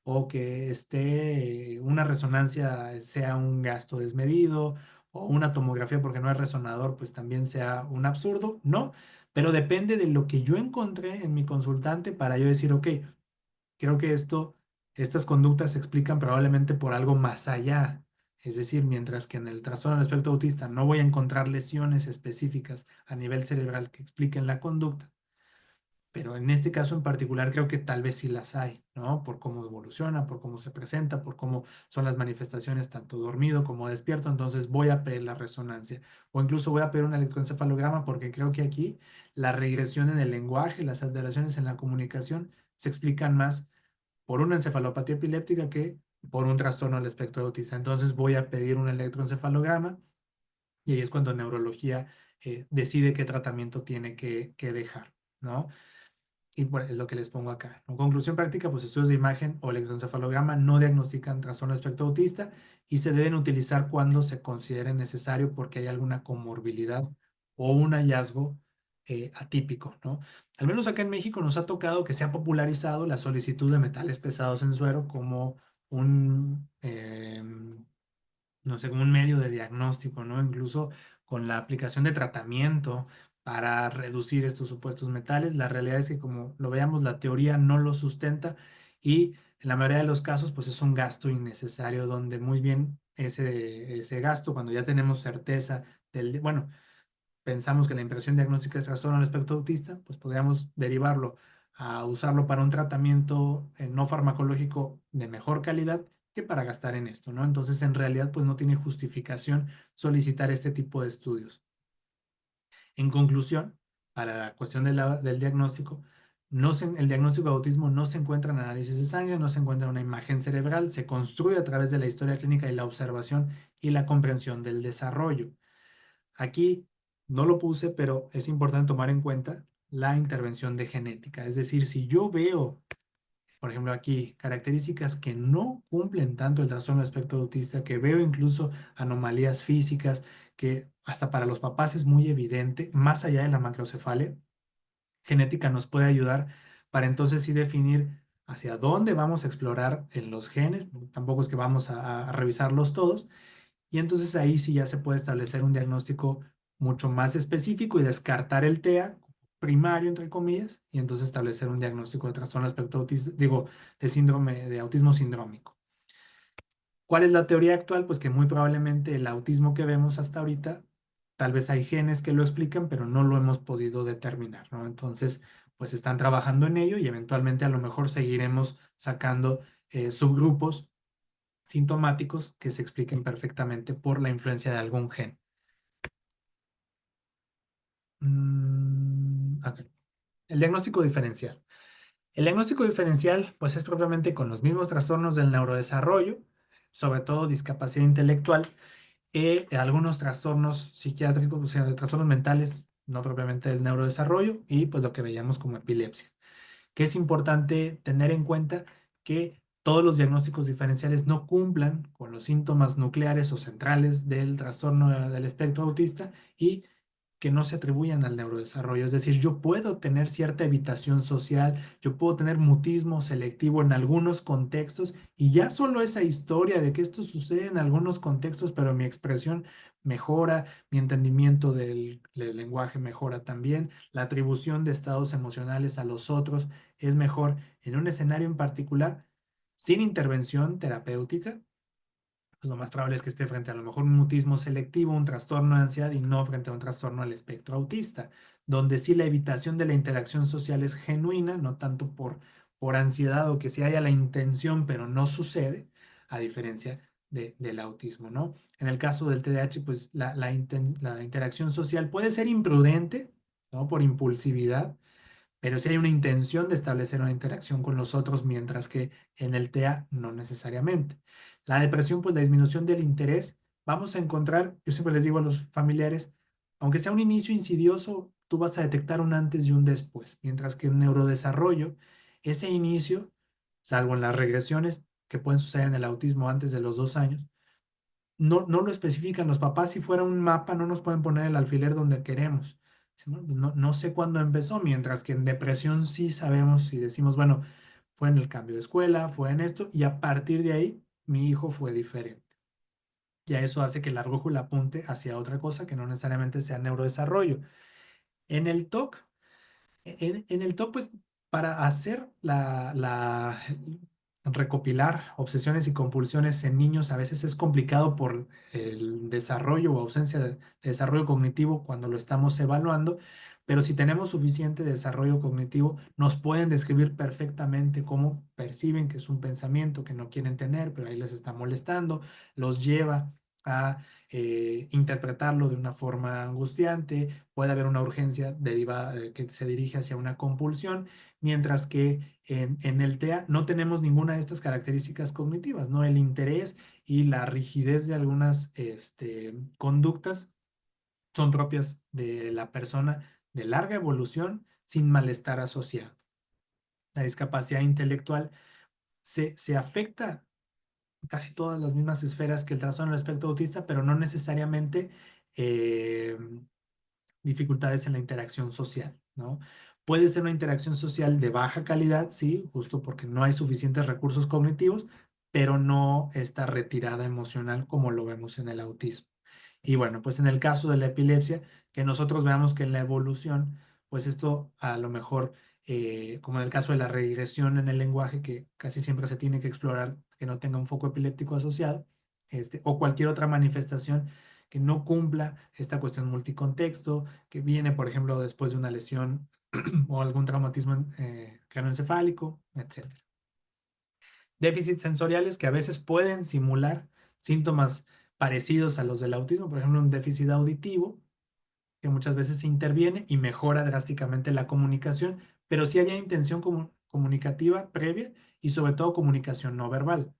o que una resonancia sea un gasto desmedido o una tomografía porque no hay resonador, pues también sea un absurdo. No, pero depende de lo que yo encontré en mi consultante para yo decir, ok, creo que estas conductas se explican probablemente por algo más allá. Es decir, mientras que en el trastorno del espectro autista no voy a encontrar lesiones específicas a nivel cerebral que expliquen la conducta, pero en este caso en particular creo que tal vez sí las hay, ¿no? Por cómo evoluciona, por cómo se presenta, por cómo son las manifestaciones tanto dormido como despierto, entonces voy a pedir la resonancia o incluso voy a pedir un electroencefalograma porque creo que aquí la regresión en el lenguaje, las alteraciones en la comunicación se explican más por una encefalopatía epiléptica que por un trastorno del espectro autista. Entonces voy a pedir un electroencefalograma y ahí es cuando neurología decide qué tratamiento tiene que dejar, ¿no? Y bueno, es lo que les pongo acá. En conclusión práctica, pues estudios de imagen o electroencefalograma no diagnostican trastorno del espectro autista y se deben utilizar cuando se considere necesario porque hay alguna comorbilidad o un hallazgo atípico, ¿no? Al menos acá en México nos ha tocado que se ha popularizado la solicitud de metales pesados en suero como un, no sé, como un medio de diagnóstico, ¿no? Incluso con la aplicación de tratamiento para reducir estos supuestos metales. La realidad es que como lo veamos, la teoría no lo sustenta y en la mayoría de los casos, pues es un gasto innecesario donde muy bien ese gasto, cuando ya tenemos certeza bueno, pensamos que la impresión diagnóstica es trastorno del espectro autista, pues podríamos derivarlo a usarlo para un tratamiento no farmacológico de mejor calidad que para gastar en esto, ¿no? Entonces, en realidad, pues no tiene justificación solicitar este tipo de estudios. En conclusión, para la cuestión del diagnóstico, el diagnóstico de autismo no se encuentra en análisis de sangre, no se encuentra en una imagen cerebral, se construye a través de la historia clínica y la observación y la comprensión del desarrollo. Aquí no lo puse, pero es importante tomar en cuenta la intervención de genética. Es decir, si yo veo, por ejemplo, aquí características que no cumplen tanto el trastorno del espectro autista, que veo incluso anomalías físicas, que hasta para los papás es muy evidente, más allá de la macrocefalia, genética nos puede ayudar para entonces sí definir hacia dónde vamos a explorar en los genes. Tampoco es que vamos a revisarlos todos, y entonces ahí sí ya se puede establecer un diagnóstico mucho más específico y descartar el TEA primario, entre comillas, y entonces establecer un diagnóstico de trastorno espectro autista, digo, de síndrome de autismo sindrómico. ¿Cuál es la teoría actual? Pues que muy probablemente el autismo que vemos hasta ahorita, tal vez hay genes que lo explican, pero no lo hemos podido determinar, ¿no? Entonces, pues están trabajando en ello y eventualmente a lo mejor seguiremos sacando subgrupos sintomáticos que se expliquen perfectamente por la influencia de algún gen. Ok. El diagnóstico diferencial. El diagnóstico diferencial, pues es propiamente con los mismos trastornos del neurodesarrollo, sobre todo discapacidad intelectual, algunos trastornos psiquiátricos, o sea, trastornos mentales, no propiamente del neurodesarrollo, y pues lo que veíamos como epilepsia. Que es importante tener en cuenta que todos los diagnósticos diferenciales no cumplan con los síntomas nucleares o centrales del trastorno del espectro autista y que no se atribuyan al neurodesarrollo. Es decir, yo puedo tener cierta evitación social, yo puedo tener mutismo selectivo en algunos contextos y ya solo esa historia de que esto sucede en algunos contextos, pero mi expresión mejora, mi entendimiento del lenguaje mejora también, la atribución de estados emocionales a los otros es mejor en un escenario en particular, sin intervención terapéutica. Pues lo más probable es que esté frente a lo mejor un mutismo selectivo, un trastorno de ansiedad y no frente a un trastorno al espectro autista, donde sí la evitación de la interacción social es genuina, no tanto por ansiedad o que sí haya la intención, pero no sucede, a diferencia del autismo, ¿no? En el caso del TDAH, pues la interacción social puede ser imprudente, ¿no? Por impulsividad, pero sí hay una intención de establecer una interacción con los otros, mientras que en el TEA no necesariamente. La depresión, pues la disminución del interés, vamos a encontrar, yo siempre les digo a los familiares, aunque sea un inicio insidioso, tú vas a detectar un antes y un después, mientras que en neurodesarrollo, ese inicio, salvo en las regresiones que pueden suceder en el autismo antes de los 2 años, no lo especifican. Los papás, si fuera un mapa, no nos pueden poner el alfiler donde queremos. Bueno, pues no sé cuándo empezó, mientras que en depresión sí sabemos y decimos, bueno, fue en el cambio de escuela, fue en esto, y a partir de ahí mi hijo fue diferente. Ya eso hace que la brújula apunte hacia otra cosa que no necesariamente sea neurodesarrollo. En el TOC, en el TOC, pues para hacer recopilar obsesiones y compulsiones en niños a veces es complicado por el desarrollo o ausencia de desarrollo cognitivo cuando lo estamos evaluando, pero si tenemos suficiente desarrollo cognitivo, nos pueden describir perfectamente cómo perciben que es un pensamiento que no quieren tener, pero ahí les está molestando, los lleva a interpretarlo de una forma angustiante, puede haber una urgencia derivada que se dirige hacia una compulsión, mientras que en el TEA no tenemos ninguna de estas características cognitivas, ¿no? El interés y la rigidez de algunas conductas son propias de la persona de larga evolución sin malestar asociado. La discapacidad intelectual se afecta casi todas las mismas esferas que el trastorno del espectro autista, pero no necesariamente eh, dificultades en la interacción social, ¿no? Puede ser una interacción social de baja calidad, sí, justo porque no hay suficientes recursos cognitivos, pero no esta retirada emocional como lo vemos en el autismo. Y bueno, pues en el caso de la epilepsia, que nosotros veamos que en la evolución, pues esto a lo mejor, como en el caso de la regresión en el lenguaje, que casi siempre se tiene que explorar que no tenga un foco epiléptico asociado, o cualquier otra manifestación que no cumpla esta cuestión multicontexto, que viene, por ejemplo, después de una lesión o algún traumatismo craneoencefálico, etcétera. Déficits sensoriales que a veces pueden simular síntomas parecidos a los del autismo, por ejemplo, un déficit auditivo, que muchas veces se interviene y mejora drásticamente la comunicación, pero sí había intención comunicativa previa y sobre todo comunicación no verbal.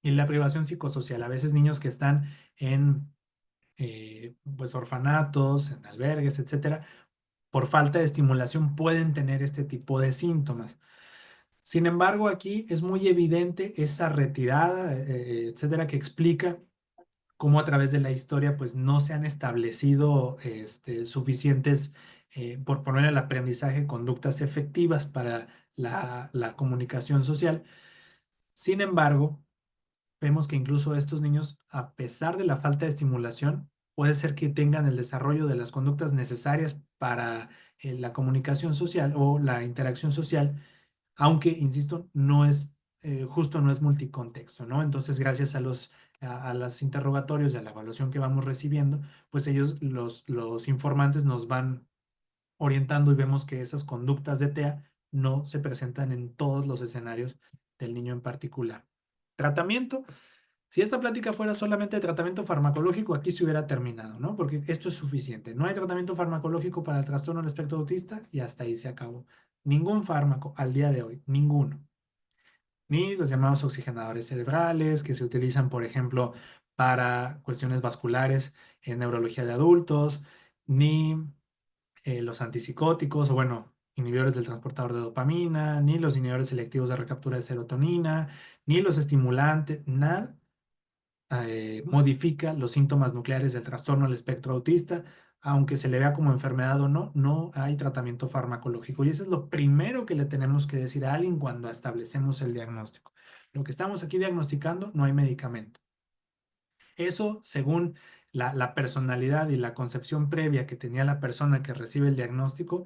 Y la privación psicosocial, a veces niños que están en pues orfanatos, en albergues, etcétera, por falta de estimulación pueden tener este tipo de síntomas. Sin embargo, aquí es muy evidente esa retirada, etcétera, que explica cómo a través de la historia pues no se han establecido suficientes, por poner el aprendizaje, conductas efectivas para la comunicación social. Sin embargo, vemos que incluso estos niños, a pesar de la falta de estimulación, puede ser que tengan el desarrollo de las conductas necesarias para la comunicación social o la interacción social, aunque, insisto, no es justo, no es multicontexto, ¿no? Entonces, gracias a los interrogatorios y a la evaluación que vamos recibiendo, pues ellos, los informantes, nos van orientando y vemos que esas conductas de TEA no se presentan en todos los escenarios del niño en particular. Tratamiento. Si esta plática fuera solamente de tratamiento farmacológico, aquí se hubiera terminado, ¿no? Porque esto es suficiente. No hay tratamiento farmacológico para el trastorno del espectro autista y hasta ahí se acabó. Ningún fármaco al día de hoy, ninguno. Ni los llamados oxigenadores cerebrales que se utilizan, por ejemplo, para cuestiones vasculares en neurología de adultos, ni los antipsicóticos, o bueno, inhibidores del transportador de dopamina, ni los inhibidores selectivos de recaptura de serotonina, ni los estimulantes, nada modifica los síntomas nucleares del trastorno del espectro autista, aunque se le vea como enfermedad o no, no hay tratamiento farmacológico. Y eso es lo primero que le tenemos que decir a alguien cuando establecemos el diagnóstico. Lo que estamos aquí diagnosticando, no hay medicamento. Eso, según la personalidad y la concepción previa que tenía la persona que recibe el diagnóstico,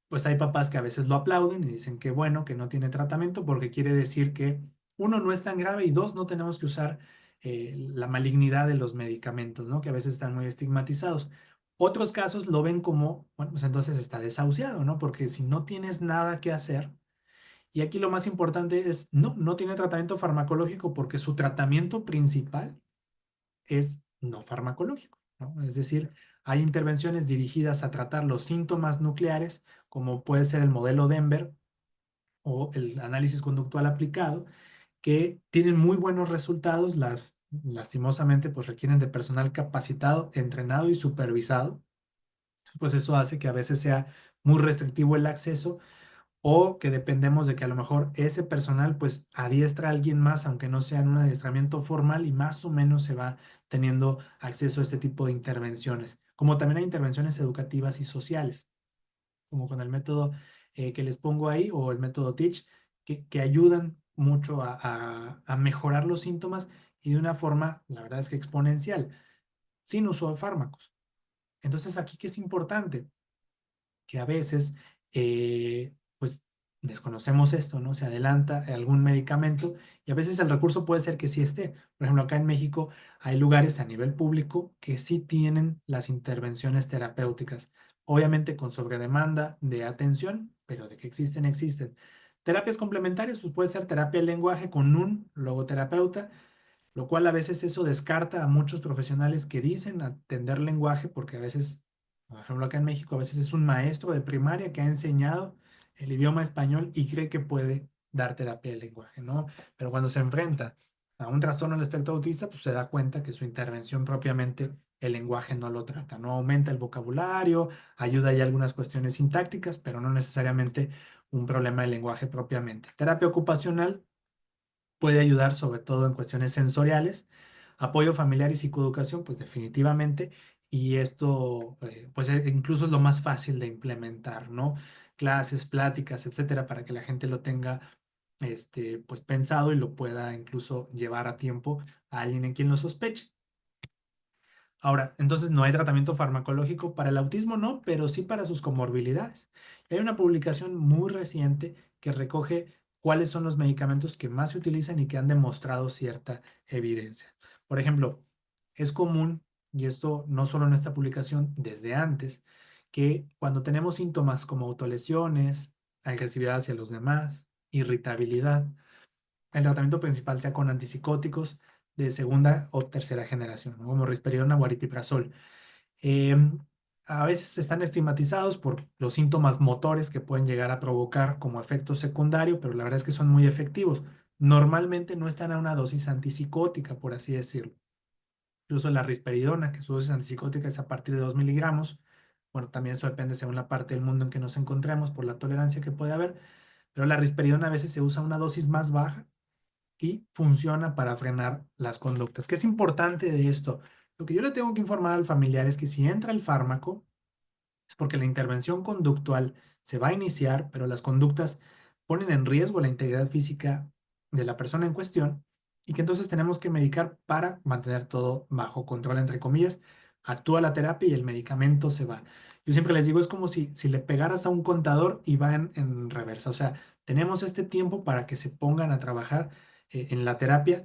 pues hay papás que a veces lo aplauden y dicen que bueno, que no tiene tratamiento porque quiere decir que uno, no es tan grave y dos, no tenemos que usar la malignidad de los medicamentos, ¿no? Que a veces están muy estigmatizados. Otros casos lo ven como, bueno, pues entonces está desahuciado, ¿no? Porque si no tienes nada que hacer, y aquí lo más importante es, no tiene tratamiento farmacológico porque su tratamiento principal es no farmacológico, ¿no? Es decir, hay intervenciones dirigidas a tratar los síntomas nucleares, como puede ser el modelo Denver o el análisis conductual aplicado, que tienen muy buenos resultados, lastimosamente pues requieren de personal capacitado, entrenado y supervisado, pues eso hace que a veces sea muy restrictivo el acceso o que dependemos de que a lo mejor ese personal pues adiestra a alguien más, aunque no sea en un adiestramiento formal y más o menos se va teniendo acceso a este tipo de intervenciones. Como también hay intervenciones educativas y sociales, como con el método que les pongo ahí o el método Teach, que ayudan mucho a mejorar los síntomas y de una forma, la verdad es que exponencial, sin uso de fármacos. Entonces, aquí que es importante que a veces, pues, desconocemos esto, ¿no? Se adelanta algún medicamento y a veces el recurso puede ser que sí esté. Por ejemplo, acá en México hay lugares a nivel público que sí tienen las intervenciones terapéuticas, obviamente con sobredemanda de atención, pero de que existen, existen. Terapias complementarias, pues puede ser terapia del lenguaje con un logoterapeuta, lo cual a veces eso descarta a muchos profesionales que dicen atender lenguaje, porque a veces, por ejemplo, acá en México, a veces es un maestro de primaria que ha enseñado el idioma español y cree que puede dar terapia de lenguaje, ¿no? Pero cuando se enfrenta a un trastorno del espectro autista, pues se da cuenta que su intervención propiamente el lenguaje no lo trata, no aumenta el vocabulario, ayuda ahí a algunas cuestiones sintácticas, pero no necesariamente un problema de lenguaje propiamente. Terapia ocupacional puede ayudar sobre todo en cuestiones sensoriales, apoyo familiar y psicoeducación, pues definitivamente, y esto pues incluso es lo más fácil de implementar, ¿no? Clases, pláticas, etcétera, para que la gente lo tenga pues pensado y lo pueda incluso llevar a tiempo a alguien en quien lo sospeche. Ahora, entonces no hay tratamiento farmacológico para el autismo, no, pero sí para sus comorbilidades. Hay una publicación muy reciente que recoge cuáles son los medicamentos que más se utilizan y que han demostrado cierta evidencia. Por ejemplo, es común, y esto no solo en esta publicación, desde antes, que cuando tenemos síntomas como autolesiones, agresividad hacia los demás, irritabilidad, el tratamiento principal sea con antipsicóticos de segunda o tercera generación, ¿no? Como risperidona o aripiprazol. Em, a veces están estigmatizados por los síntomas motores que pueden llegar a provocar como efecto secundario, pero la verdad es que son muy efectivos. Normalmente no están a una dosis antipsicótica, por así decirlo. Incluso la risperidona, que su dosis antipsicótica es a partir de 2 miligramos. Bueno, también eso depende según la parte del mundo en que nos encontremos por la tolerancia que puede haber, pero la risperidona a veces se usa a una dosis más baja y funciona para frenar las conductas. ¿Qué es importante de esto? Lo que yo le tengo que informar al familiar es que si entra el fármaco, es porque la intervención conductual se va a iniciar, pero las conductas ponen en riesgo la integridad física de la persona en cuestión y que entonces tenemos que medicar para mantener todo bajo control, entre comillas. Actúa la terapia y el medicamento se va. Yo siempre les digo, es como si le pegaras a un contador y va en reversa. O sea, tenemos este tiempo para que se pongan a trabajar en la terapia,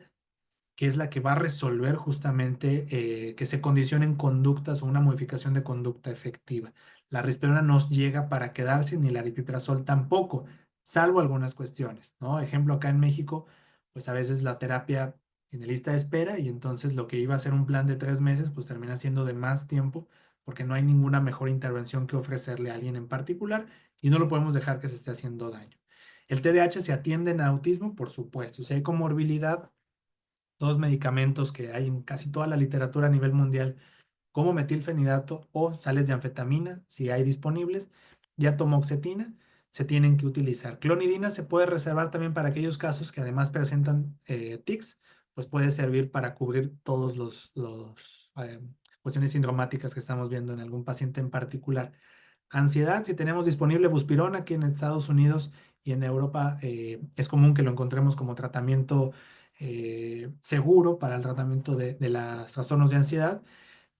que es la que va a resolver justamente que se condicionen conductas o una modificación de conducta efectiva. La risperidona no llega para quedarse, ni la aripiprazol tampoco, salvo algunas cuestiones, ¿no? Ejemplo, acá en México, pues a veces la terapia tiene lista de espera y entonces lo que iba a ser un plan de 3 meses, pues termina siendo de más tiempo porque no hay ninguna mejor intervención que ofrecerle a alguien en particular y no lo podemos dejar que se esté haciendo daño. El TDAH se atiende en autismo, por supuesto. Si hay comorbilidad, dos medicamentos que hay en casi toda la literatura a nivel mundial, como metilfenidato o sales de anfetamina, si hay disponibles, y atomoxetina, se tienen que utilizar. Clonidina se puede reservar también para aquellos casos que además presentan tics, pues puede servir para cubrir todos los cuestiones sindromáticas que estamos viendo en algún paciente en particular. Ansiedad, si tenemos disponible Buspirona, aquí en Estados Unidos y en Europa es común que lo encontremos como tratamiento seguro para el tratamiento de los trastornos de ansiedad.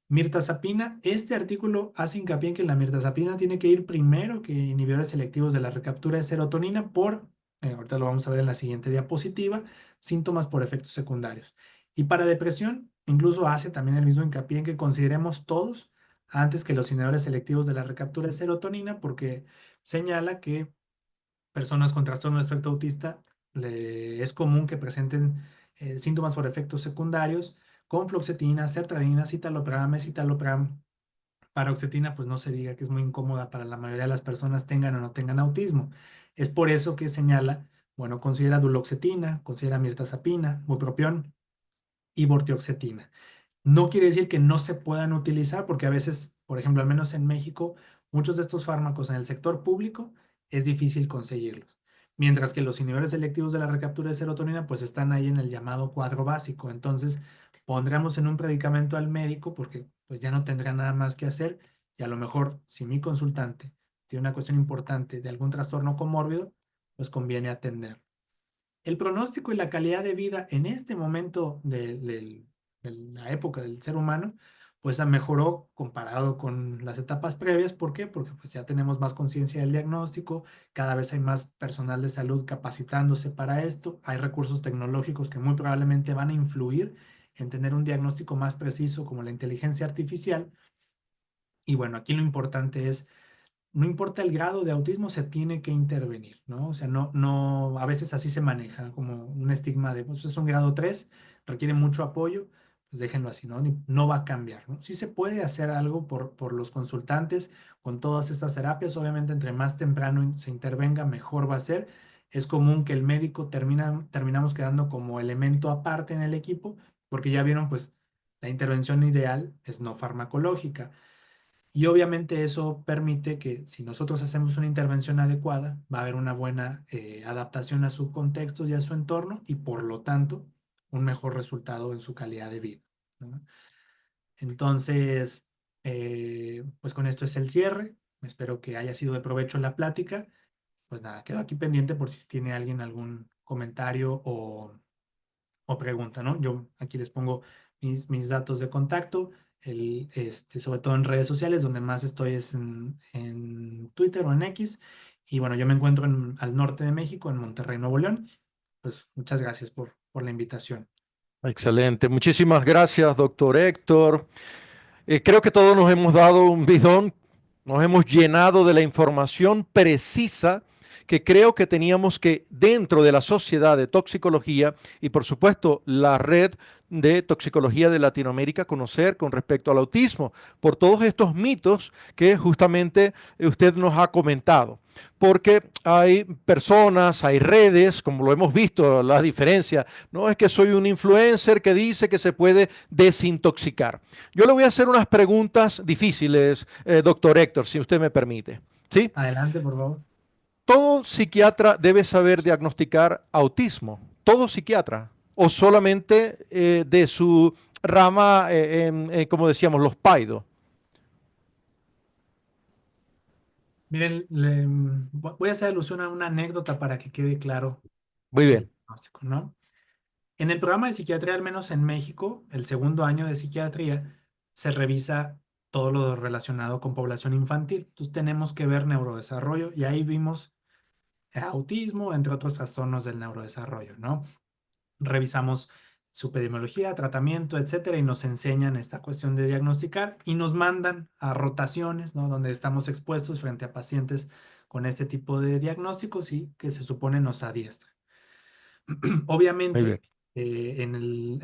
Mirtazapina, este artículo hace hincapié en que la mirtazapina tiene que ir primero que inhibidores selectivos de la recaptura de serotonina por, ahorita lo vamos a ver en la siguiente diapositiva, síntomas por efectos secundarios. Y para depresión, incluso hace también el mismo hincapié en que consideremos todos antes que los inhibidores selectivos de la recaptura de serotonina, porque señala que personas con trastorno del espectro autista es común que presenten síntomas por efectos secundarios con fluoxetina, sertralina, citalopram, escitalopram. Paroxetina, pues no se diga que es muy incómoda para la mayoría de las personas, tengan o no tengan autismo. Es por eso que señala, bueno, considera duloxetina, considera mirtazapina, bupropión y vortioxetina. No quiere decir que no se puedan utilizar, porque a veces, por ejemplo, al menos en México, muchos de estos fármacos en el sector público es difícil conseguirlos. Mientras que los inhibidores selectivos de la recaptura de serotonina, pues están ahí en el llamado cuadro básico. Entonces, pondremos en un predicamento al médico porque pues ya no tendrá nada más que hacer y a lo mejor si mi consultante tiene una cuestión importante de algún trastorno comórbido, pues conviene atender. El pronóstico y la calidad de vida en este momento de la época del ser humano, pues mejoró comparado con las etapas previas. ¿Por qué? Porque pues ya tenemos más conciencia del diagnóstico, cada vez hay más personal de salud capacitándose para esto, hay recursos tecnológicos que muy probablemente van a influir en tener un diagnóstico más preciso como la inteligencia artificial. Y bueno, aquí lo importante es no importa el grado de autismo, se tiene que intervenir, ¿no? O sea, no, a veces así se maneja como un estigma de, pues es un grado 3, requiere mucho apoyo, pues déjenlo así, ¿no? No va a cambiar, ¿no? Sí se puede hacer algo por los consultantes con todas estas terapias, obviamente entre más temprano se intervenga, mejor va a ser. Es común que el médico terminamos quedando como elemento aparte en el equipo, porque ya vieron, pues la intervención ideal es no farmacológica. Y obviamente eso permite que si nosotros hacemos una intervención adecuada, va a haber una buena adaptación a su contexto y a su entorno y por lo tanto un mejor resultado en su calidad de vida, ¿no? Entonces, pues con esto es el cierre. Espero que haya sido de provecho la plática. Pues nada, quedo aquí pendiente por si tiene alguien algún comentario o pregunta, ¿no? Yo aquí les pongo mis datos de contacto, sobre todo en redes sociales, donde más estoy es en Twitter o en X. Y bueno, yo me encuentro al norte de México, en Monterrey, Nuevo León. Pues muchas gracias por la invitación. Excelente. Muchísimas gracias, doctor Héctor. Creo que todos nos hemos dado un bidón, nos hemos llenado de la información precisa que creo que teníamos que, dentro de la sociedad de toxicología y por supuesto la red de toxicología de Latinoamérica, conocer con respecto al autismo, por todos estos mitos que justamente usted nos ha comentado. Porque hay personas, hay redes, como lo hemos visto, la diferencia, no es que soy un influencer que dice que se puede desintoxicar. Yo le voy a hacer unas preguntas difíciles, doctor Héctor, si usted me permite. ¿Sí? Adelante, por favor. ¿Todo psiquiatra debe saber diagnosticar autismo? ¿Todo psiquiatra? ¿O solamente de su rama, como decíamos, los PAIDO? Miren, voy a hacer alusión a una anécdota para que quede claro Muy el bien, diagnóstico, ¿no? En el programa de psiquiatría, al menos en México, el segundo año de psiquiatría, se revisa todo lo relacionado con población infantil. Entonces tenemos que ver neurodesarrollo y ahí vimos autismo, entre otros trastornos del neurodesarrollo, ¿no? Revisamos su epidemiología, tratamiento, etcétera, y nos enseñan esta cuestión de diagnosticar y nos mandan a rotaciones, ¿no? Donde estamos expuestos frente a pacientes con este tipo de diagnósticos y que se supone nos adiestra. muy Obviamente, bien,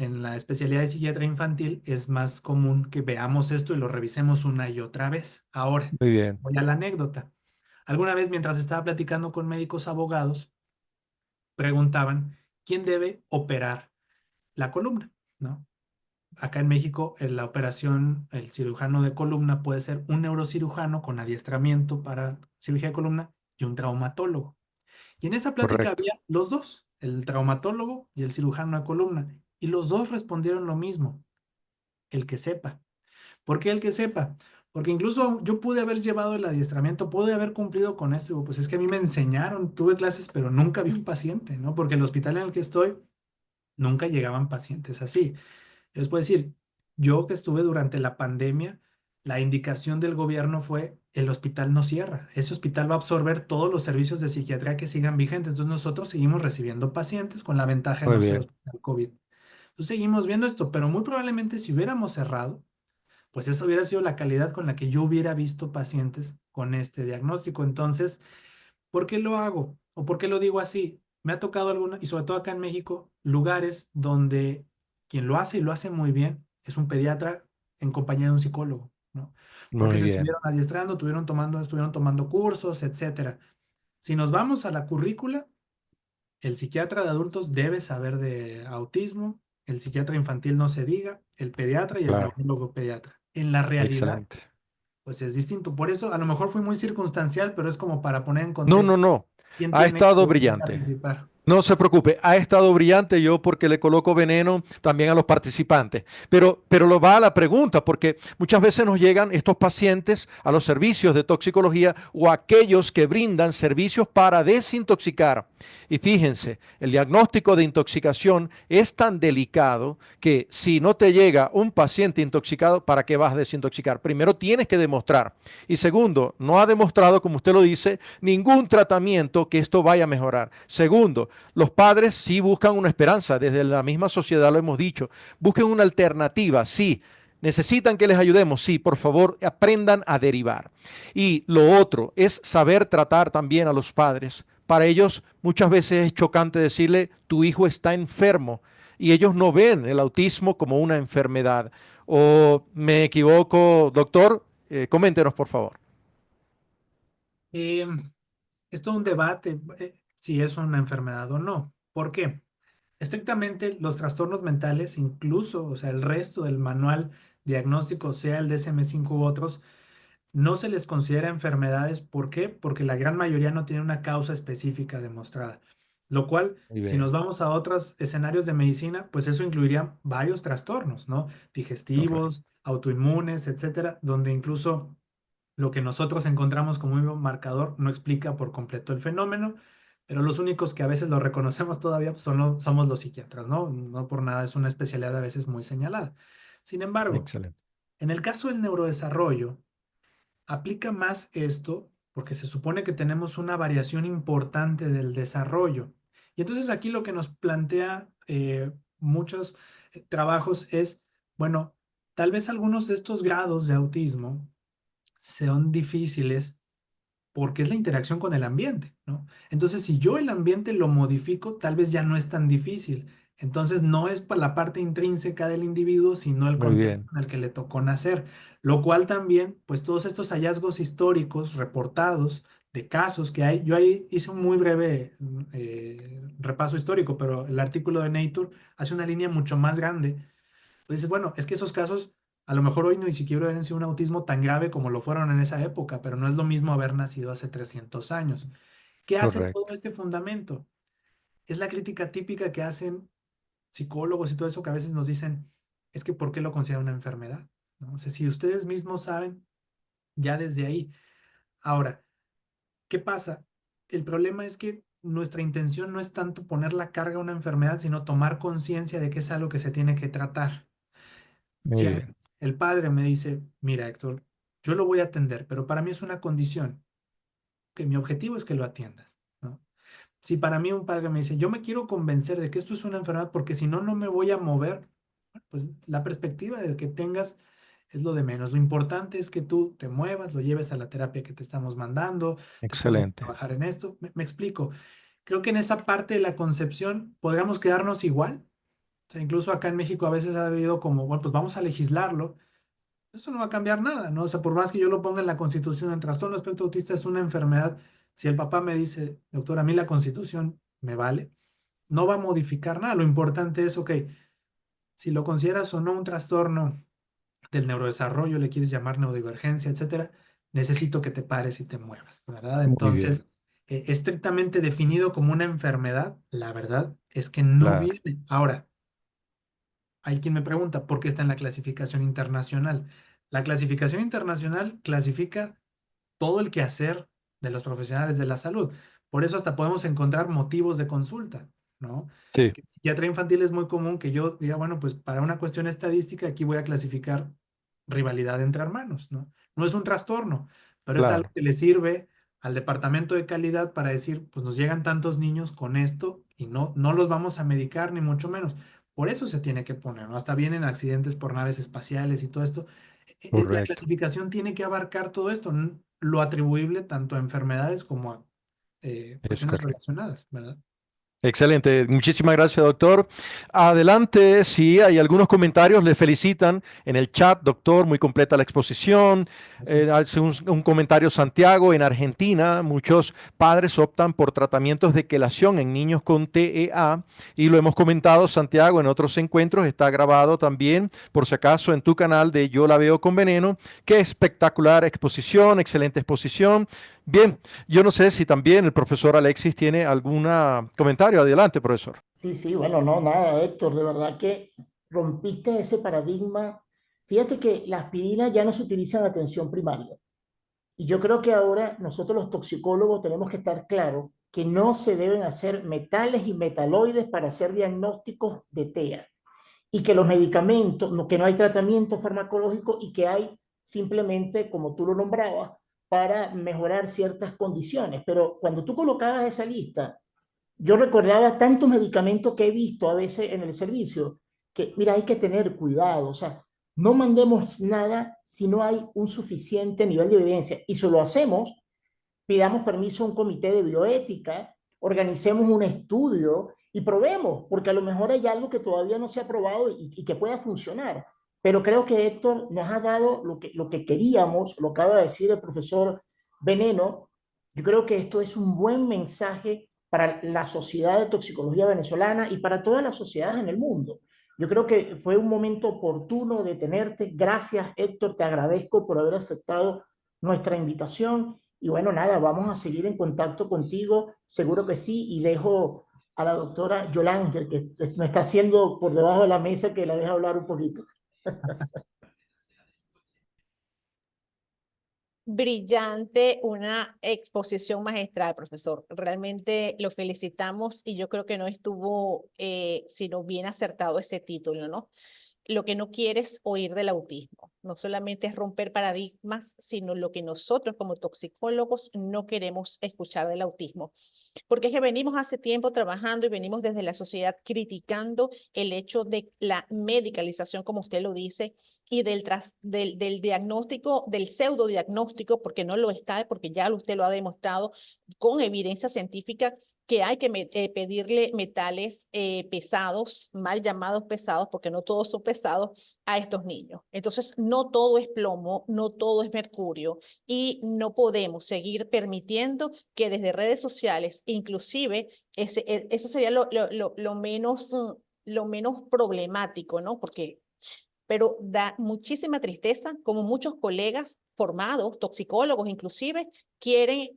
en la especialidad de psiquiatría infantil es más común que veamos esto y lo revisemos una y otra vez. Ahora, muy bien. voy a la anécdota. Alguna vez mientras estaba platicando con médicos abogados, preguntaban quién debe operar la columna, ¿no? Acá en México, en la operación, el cirujano de columna puede ser un neurocirujano con adiestramiento para cirugía de columna y un traumatólogo. Y en esa plática Correcto. había los dos, el traumatólogo y el cirujano de columna, y los dos respondieron lo mismo, el que sepa. ¿Por qué el que sepa? Porque incluso yo pude haber llevado el adiestramiento, pude haber cumplido con esto. Digo, pues es que a mí me enseñaron, tuve clases, pero nunca vi un paciente, ¿no? Porque el hospital en el que estoy, nunca llegaban pacientes así. Yo les puedo decir, yo que estuve durante la pandemia, la indicación del gobierno fue, el hospital no cierra. Ese hospital va a absorber todos los servicios de psiquiatría que sigan vigentes. Entonces nosotros seguimos recibiendo pacientes con la ventaja de Muy no ser bien, hospital COVID. Entonces seguimos viendo esto, pero muy probablemente si hubiéramos cerrado, pues esa hubiera sido la calidad con la que yo hubiera visto pacientes con este diagnóstico. Entonces, ¿por qué lo hago? ¿O por qué lo digo así? Me ha tocado alguna, y sobre todo acá en México, lugares donde quien lo hace y lo hace muy bien es un pediatra en compañía de un psicólogo, ¿no? Porque muy se bien. estuvieron adiestrando, estuvieron tomando cursos, etcétera. Si nos vamos a la currícula, el psiquiatra de adultos debe saber de autismo, el psiquiatra infantil no se diga, el pediatra y el Claro, neurólogo pediatra. En la realidad, excelente. pues es distinto. Por eso, a lo mejor fui muy circunstancial, pero es como para poner en No, no, contexto no. quién Ha tiene estado que brillante. participar. No se preocupe, ha estado brillante yo porque le coloco veneno también a los participantes. Pero lo va a la pregunta, porque muchas veces nos llegan estos pacientes a los servicios de toxicología o aquellos que brindan servicios para desintoxicar. Y fíjense, el diagnóstico de intoxicación es tan delicado que si no te llega un paciente intoxicado, ¿para qué vas a desintoxicar? Primero tienes que demostrar. Y segundo, no ha demostrado, como usted lo dice, ningún tratamiento que esto vaya a mejorar. Segundo, los padres sí buscan una esperanza, desde la misma sociedad lo hemos dicho, busquen una alternativa, sí, ¿Necesitan que les ayudemos? Sí, por favor, aprendan a derivar. Y lo otro es saber tratar también a los padres. Para ellos muchas veces es chocante decirle, tu hijo está enfermo, y ellos no ven el autismo como una enfermedad. ¿O me equivoco, doctor? Coméntenos, por favor. Eh, es todo un debate si es una enfermedad o no. ¿Por qué? Estrictamente, los trastornos mentales, incluso, o sea, el resto del manual diagnóstico, sea el DSM-5 u otros, no se les considera enfermedades. ¿Por qué? Porque la gran mayoría no tiene una causa específica demostrada. Lo cual, Muy si nos bien, vamos a otros escenarios de medicina, pues eso incluiría varios trastornos, ¿no? correcto. Digestivos, autoinmunes, etcétera, donde incluso lo que nosotros encontramos como un marcador no explica por completo el fenómeno, pero los únicos que a veces lo reconocemos todavía pues, somos los psiquiatras, ¿no? No por nada es una especialidad a veces muy señalada. Sin embargo, Excelente. en el caso del neurodesarrollo, aplica más esto porque se supone que tenemos una variación importante del desarrollo. Y entonces aquí lo que nos plantea muchos trabajos es, bueno, tal vez algunos de estos grados de autismo son difíciles porque es la interacción con el ambiente, ¿no? Entonces, si yo el ambiente lo modifico, tal vez ya no es tan difícil. Entonces, no es para la parte intrínseca del individuo, sino el Muy contexto bien. en el que le tocó nacer. Lo cual también, pues todos estos hallazgos históricos reportados de casos que hay, yo ahí hice un muy breve repaso histórico, pero el artículo de Nature hace una línea mucho más grande. Pues dices, bueno, es que esos casos a lo mejor hoy ni siquiera hubieran sido un autismo tan grave como lo fueron en esa época, pero no es lo mismo haber nacido hace 300 años. ¿Qué hace todo Correcto. este fundamento? Es la crítica típica que hacen psicólogos y todo eso que a veces nos dicen, es que ¿por qué lo consideran una enfermedad? ¿No? O sea, si ustedes mismos saben, ya desde ahí. Ahora, ¿qué pasa? El problema es que nuestra intención no es tanto poner la carga a una enfermedad, sino tomar conciencia de que es algo que se tiene que tratar. Si Muy a mí bien. el padre me dice, mira, Héctor, yo lo voy a atender, pero para mí es una condición, que mi objetivo es que lo atiendas, ¿no? Si para mí un padre me dice, yo me quiero convencer de que esto es una enfermedad porque si no, no me voy a mover, bueno, pues la perspectiva de que tengas es lo de menos. Lo importante es que tú te muevas, lo lleves a la terapia que te estamos mandando, te pongas a Excelente. trabajar en esto. Me explico. Creo que en esa parte de la concepción podríamos quedarnos igual. O sea, incluso acá en México a veces ha habido como, bueno, pues vamos a legislarlo. Eso no va a cambiar nada, ¿no? O sea, por más que yo lo ponga en la Constitución, el trastorno de espectro autista es una enfermedad. Si el papá me dice, doctor, a mí la Constitución me vale, no va a modificar nada. Lo importante es, ok, si lo consideras o no un trastorno del neurodesarrollo, le quieres llamar neurodivergencia, etcétera, necesito que te pares y te muevas, ¿verdad? Muy bien. Entonces, estrictamente definido como una enfermedad, la verdad es que no Claro. viene. Ahora, hay quien me pregunta por qué está en la clasificación internacional. La clasificación internacional clasifica todo el quehacer de los profesionales de la salud. Por eso hasta podemos encontrar motivos de consulta, ¿no? Sí, Que psiquiatría infantil es muy común que yo diga, bueno, pues para una cuestión estadística aquí voy a clasificar rivalidad entre hermanos, ¿no? No es un trastorno, pero es algo claro. que le sirve al departamento de calidad para decir, pues nos llegan tantos niños con esto y no los vamos a medicar ni mucho menos. Por eso se tiene que poner, ¿no? Hasta vienen accidentes por naves espaciales y todo esto. La Correcto. clasificación tiene que abarcar todo esto, lo atribuible tanto a enfermedades como a Es cuestiones correcto. relacionadas, ¿verdad? Excelente, muchísimas gracias, doctor. Adelante, si hay algunos comentarios, le felicitan en el chat, doctor, muy completa la exposición. Hace un comentario Santiago, en Argentina, muchos padres optan por tratamientos de quelación en niños con TEA y lo hemos comentado, Santiago, en otros encuentros, está grabado también, por si acaso, en tu canal de Yo la veo con veneno. Qué espectacular exposición, excelente exposición. Bien, yo no sé si también el profesor Alexis tiene algún comentario. Adelante, profesor. Sí, sí, bueno, no, nada, Héctor, de verdad que rompiste ese paradigma. Fíjate que la aspirina ya no se utiliza en atención primaria. Y yo creo que ahora nosotros los toxicólogos tenemos que estar claros que no se deben hacer metales y metaloides para hacer diagnósticos de TEA. Y que los medicamentos, que no hay tratamiento farmacológico y que hay simplemente, como tú lo nombrabas, para mejorar ciertas condiciones. Pero cuando tú colocabas esa lista, yo recordaba tantos medicamentos que he visto a veces en el servicio, que mira, hay que tener cuidado. O sea, No mandemos nada si no hay un suficiente nivel de evidencia. Y si lo hacemos, pidamos permiso a un comité de bioética, organicemos un estudio y probemos, porque a lo mejor hay algo que todavía no se ha probado y que pueda funcionar. Pero creo que Héctor nos ha dado lo que queríamos, lo acaba de decir el profesor Veneno. Yo creo que esto es un buen mensaje para la sociedad de toxicología venezolana y para todas las sociedades en el mundo. Yo creo que fue un momento oportuno de tenerte. Gracias, Héctor, te agradezco por haber aceptado nuestra invitación. Y bueno, nada, vamos a seguir en contacto contigo, seguro que sí, y dejo a la doctora Yolanda, que me está haciendo por debajo de la mesa, que la deje hablar un poquito. Brillante, una exposición magistral, profesor. Realmente lo felicitamos y yo creo que no estuvo, sino bien acertado ese título, ¿no? Lo que no quieres oír del autismo. No solamente es romper paradigmas, sino lo que nosotros como toxicólogos no queremos escuchar del autismo. Porque es que venimos hace tiempo trabajando y venimos desde la sociedad criticando el hecho de la medicalización, como usted lo dice, y del diagnóstico, del pseudodiagnóstico, porque no lo está, porque ya usted lo ha demostrado con evidencia científica que hay que pedirle metales pesados, mal llamados pesados, porque no todos son pesados, a estos niños. Entonces, no todo es plomo, no todo es mercurio, y no podemos seguir permitiendo que desde redes sociales, inclusive, eso sería lo menos problemático, ¿no? Porque pero da muchísima tristeza como muchos colegas formados, toxicólogos inclusive, quieren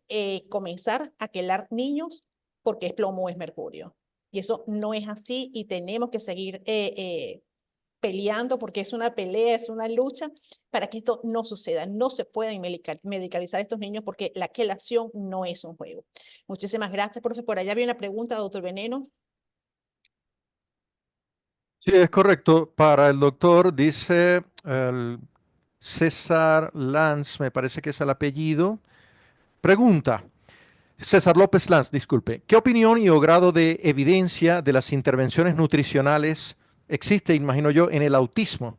comenzar a quelar niños porque es plomo o es mercurio. Y eso no es así y tenemos que seguir peleando porque es una pelea, es una lucha para que esto no suceda. No se pueden medicalizar a estos niños porque la quelación no es un juego. Muchísimas gracias, profe. Por allá había una pregunta, doctor Veneno. Sí, es correcto. Para el doctor dice César Lanz, me parece que es el apellido. Pregunta, César López Lanz, disculpe, ¿qué opinión y o grado de evidencia de las intervenciones nutricionales existe, imagino yo, en el autismo?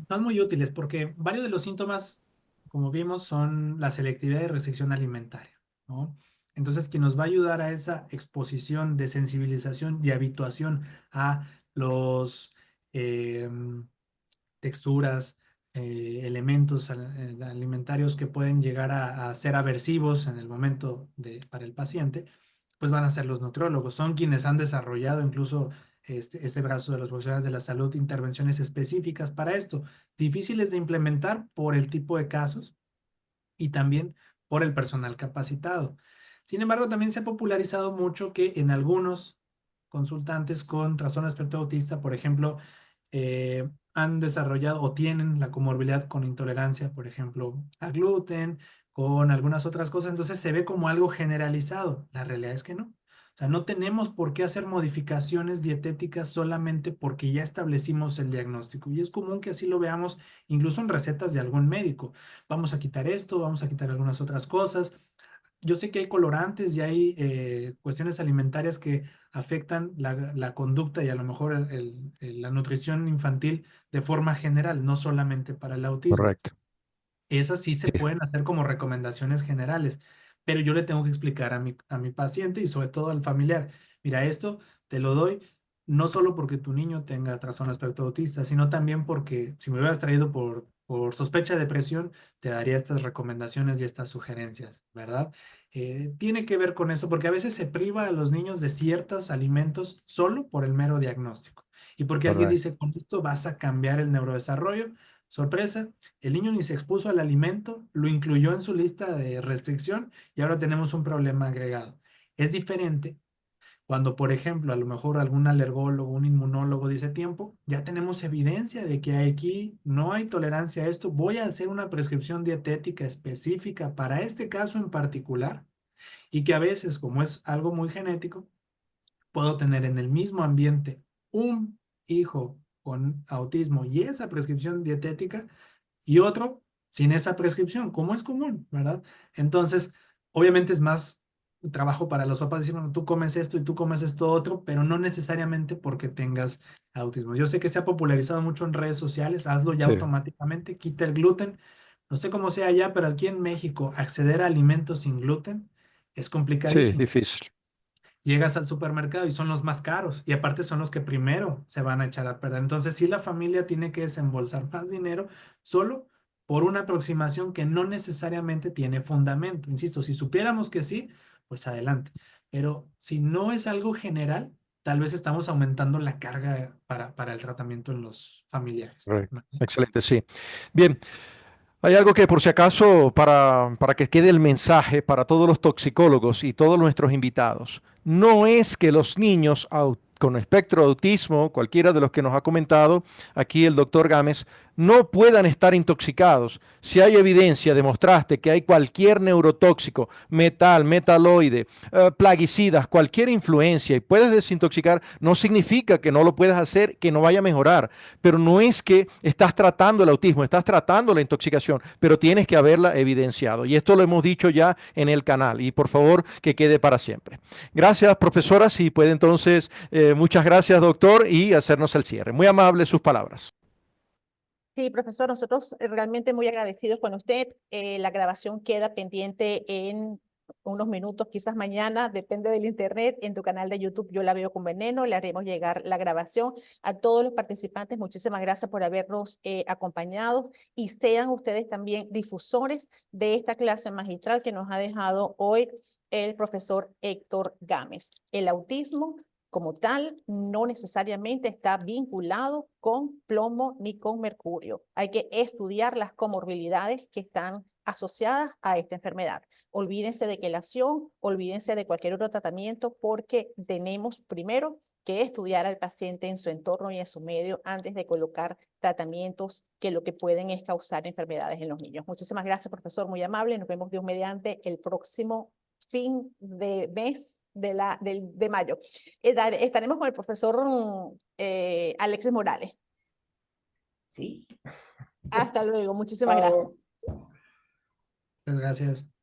Son muy útiles porque varios de los síntomas, como vimos, son la selectividad y restricción alimentaria, ¿no? Entonces, quien nos va a ayudar a esa exposición de sensibilización y habituación a los texturas, elementos alimentarios que pueden llegar a ser aversivos en el momento para el paciente, pues van a ser los nutriólogos. Son quienes han desarrollado incluso ese brazo de los profesionales de la salud, intervenciones específicas para esto, difíciles de implementar por el tipo de casos y también por el personal capacitado. Sin embargo, también se ha popularizado mucho que en algunos consultantes con trastorno de espectro autista, por ejemplo, han desarrollado o tienen la comorbilidad con intolerancia, por ejemplo, a gluten, con algunas otras cosas, entonces se ve como algo generalizado. La realidad es que no. O sea, no tenemos por qué hacer modificaciones dietéticas solamente porque ya establecimos el diagnóstico. Y es común que así lo veamos incluso en recetas de algún médico. Vamos a quitar esto, vamos a quitar algunas otras cosas. Yo sé que hay colorantes y hay cuestiones alimentarias que afectan la conducta y a lo mejor la nutrición infantil de forma general, no solamente para el autismo. Correcto. Esas sí se Sí, pueden hacer como recomendaciones generales, pero yo le tengo que explicar a mi paciente y sobre todo al familiar, mira, esto te lo doy no solo porque tu niño tenga trastorno espectro autista, sino también porque si me hubieras traído por sospecha de depresión, te daría estas recomendaciones y estas sugerencias, ¿verdad? Tiene que ver con eso, porque a veces se priva a los niños de ciertos alimentos solo por el mero diagnóstico. Y porque alguien correcto. dice, con esto vas a cambiar el neurodesarrollo. Sorpresa, el niño ni se expuso al alimento, lo incluyó en su lista de restricción y ahora tenemos un problema agregado. Es diferente cuando, por ejemplo, a lo mejor algún alergólogo, un inmunólogo dice tiempo, ya tenemos evidencia de que aquí no hay tolerancia a esto, voy a hacer una prescripción dietética específica para este caso en particular y que a veces, como es algo muy genético, puedo tener en el mismo ambiente un hijo con autismo y esa prescripción dietética y otro sin esa prescripción, como es común, ¿verdad? Entonces, obviamente es más trabajo para los papás decir, bueno, tú comes esto y tú comes esto otro, pero no necesariamente porque tengas autismo. Yo sé que se ha popularizado mucho en redes sociales, hazlo ya Sí, automáticamente, quita el gluten. No sé cómo sea allá, pero aquí en México acceder a alimentos sin gluten es sí, es complicadísimo. difícil. Llegas al supermercado y son los más caros y aparte son los que primero se van a echar a perder. Entonces sí, la familia tiene que desembolsar más dinero solo por una aproximación que no necesariamente tiene fundamento. Insisto, si supiéramos que sí, pues adelante. Pero si no es algo general, tal vez estamos aumentando la carga para el tratamiento en los familiares. Correcto. ¿No? Excelente, sí. Bien, hay algo que por si acaso, para que quede el mensaje para todos los toxicólogos y todos nuestros invitados, no es que los niños con espectro de autismo, cualquiera de los que nos ha comentado aquí el doctor Gámez, no puedan estar intoxicados. Si hay evidencia, demostraste que hay cualquier neurotóxico, metal, metaloide, plaguicidas, cualquier influencia y puedes desintoxicar, no significa que no lo puedas hacer, que no vaya a mejorar. Pero no es que estás tratando el autismo, estás tratando la intoxicación, pero tienes que haberla evidenciado. Y esto lo hemos dicho ya en el canal y por favor que quede para siempre. Gracias, profesora. Si puede entonces, muchas gracias, doctor, y hacernos el cierre. Muy amable sus palabras. Sí, profesor, nosotros realmente muy agradecidos con usted. La grabación queda pendiente en unos minutos, quizás mañana, depende del internet. En tu canal de YouTube Yo la veo con veneno, le haremos llegar la grabación a todos los participantes. Muchísimas gracias por habernos acompañado y sean ustedes también difusores de esta clase magistral que nos ha dejado hoy el profesor Héctor Gámez. El autismo como tal, no necesariamente está vinculado con plomo ni con mercurio. Hay que estudiar las comorbilidades que están asociadas a esta enfermedad. Olvídense de quelación, olvídense de cualquier otro tratamiento porque tenemos primero que estudiar al paciente en su entorno y en su medio antes de colocar tratamientos que lo que pueden es causar enfermedades en los niños. Muchísimas gracias, profesor, muy amable. Nos vemos Dios mediante el próximo fin de mes de mayo. Estaremos con el profesor Alexis Morales. Sí. Hasta luego, muchísimas gracias. Chao. Pues gracias.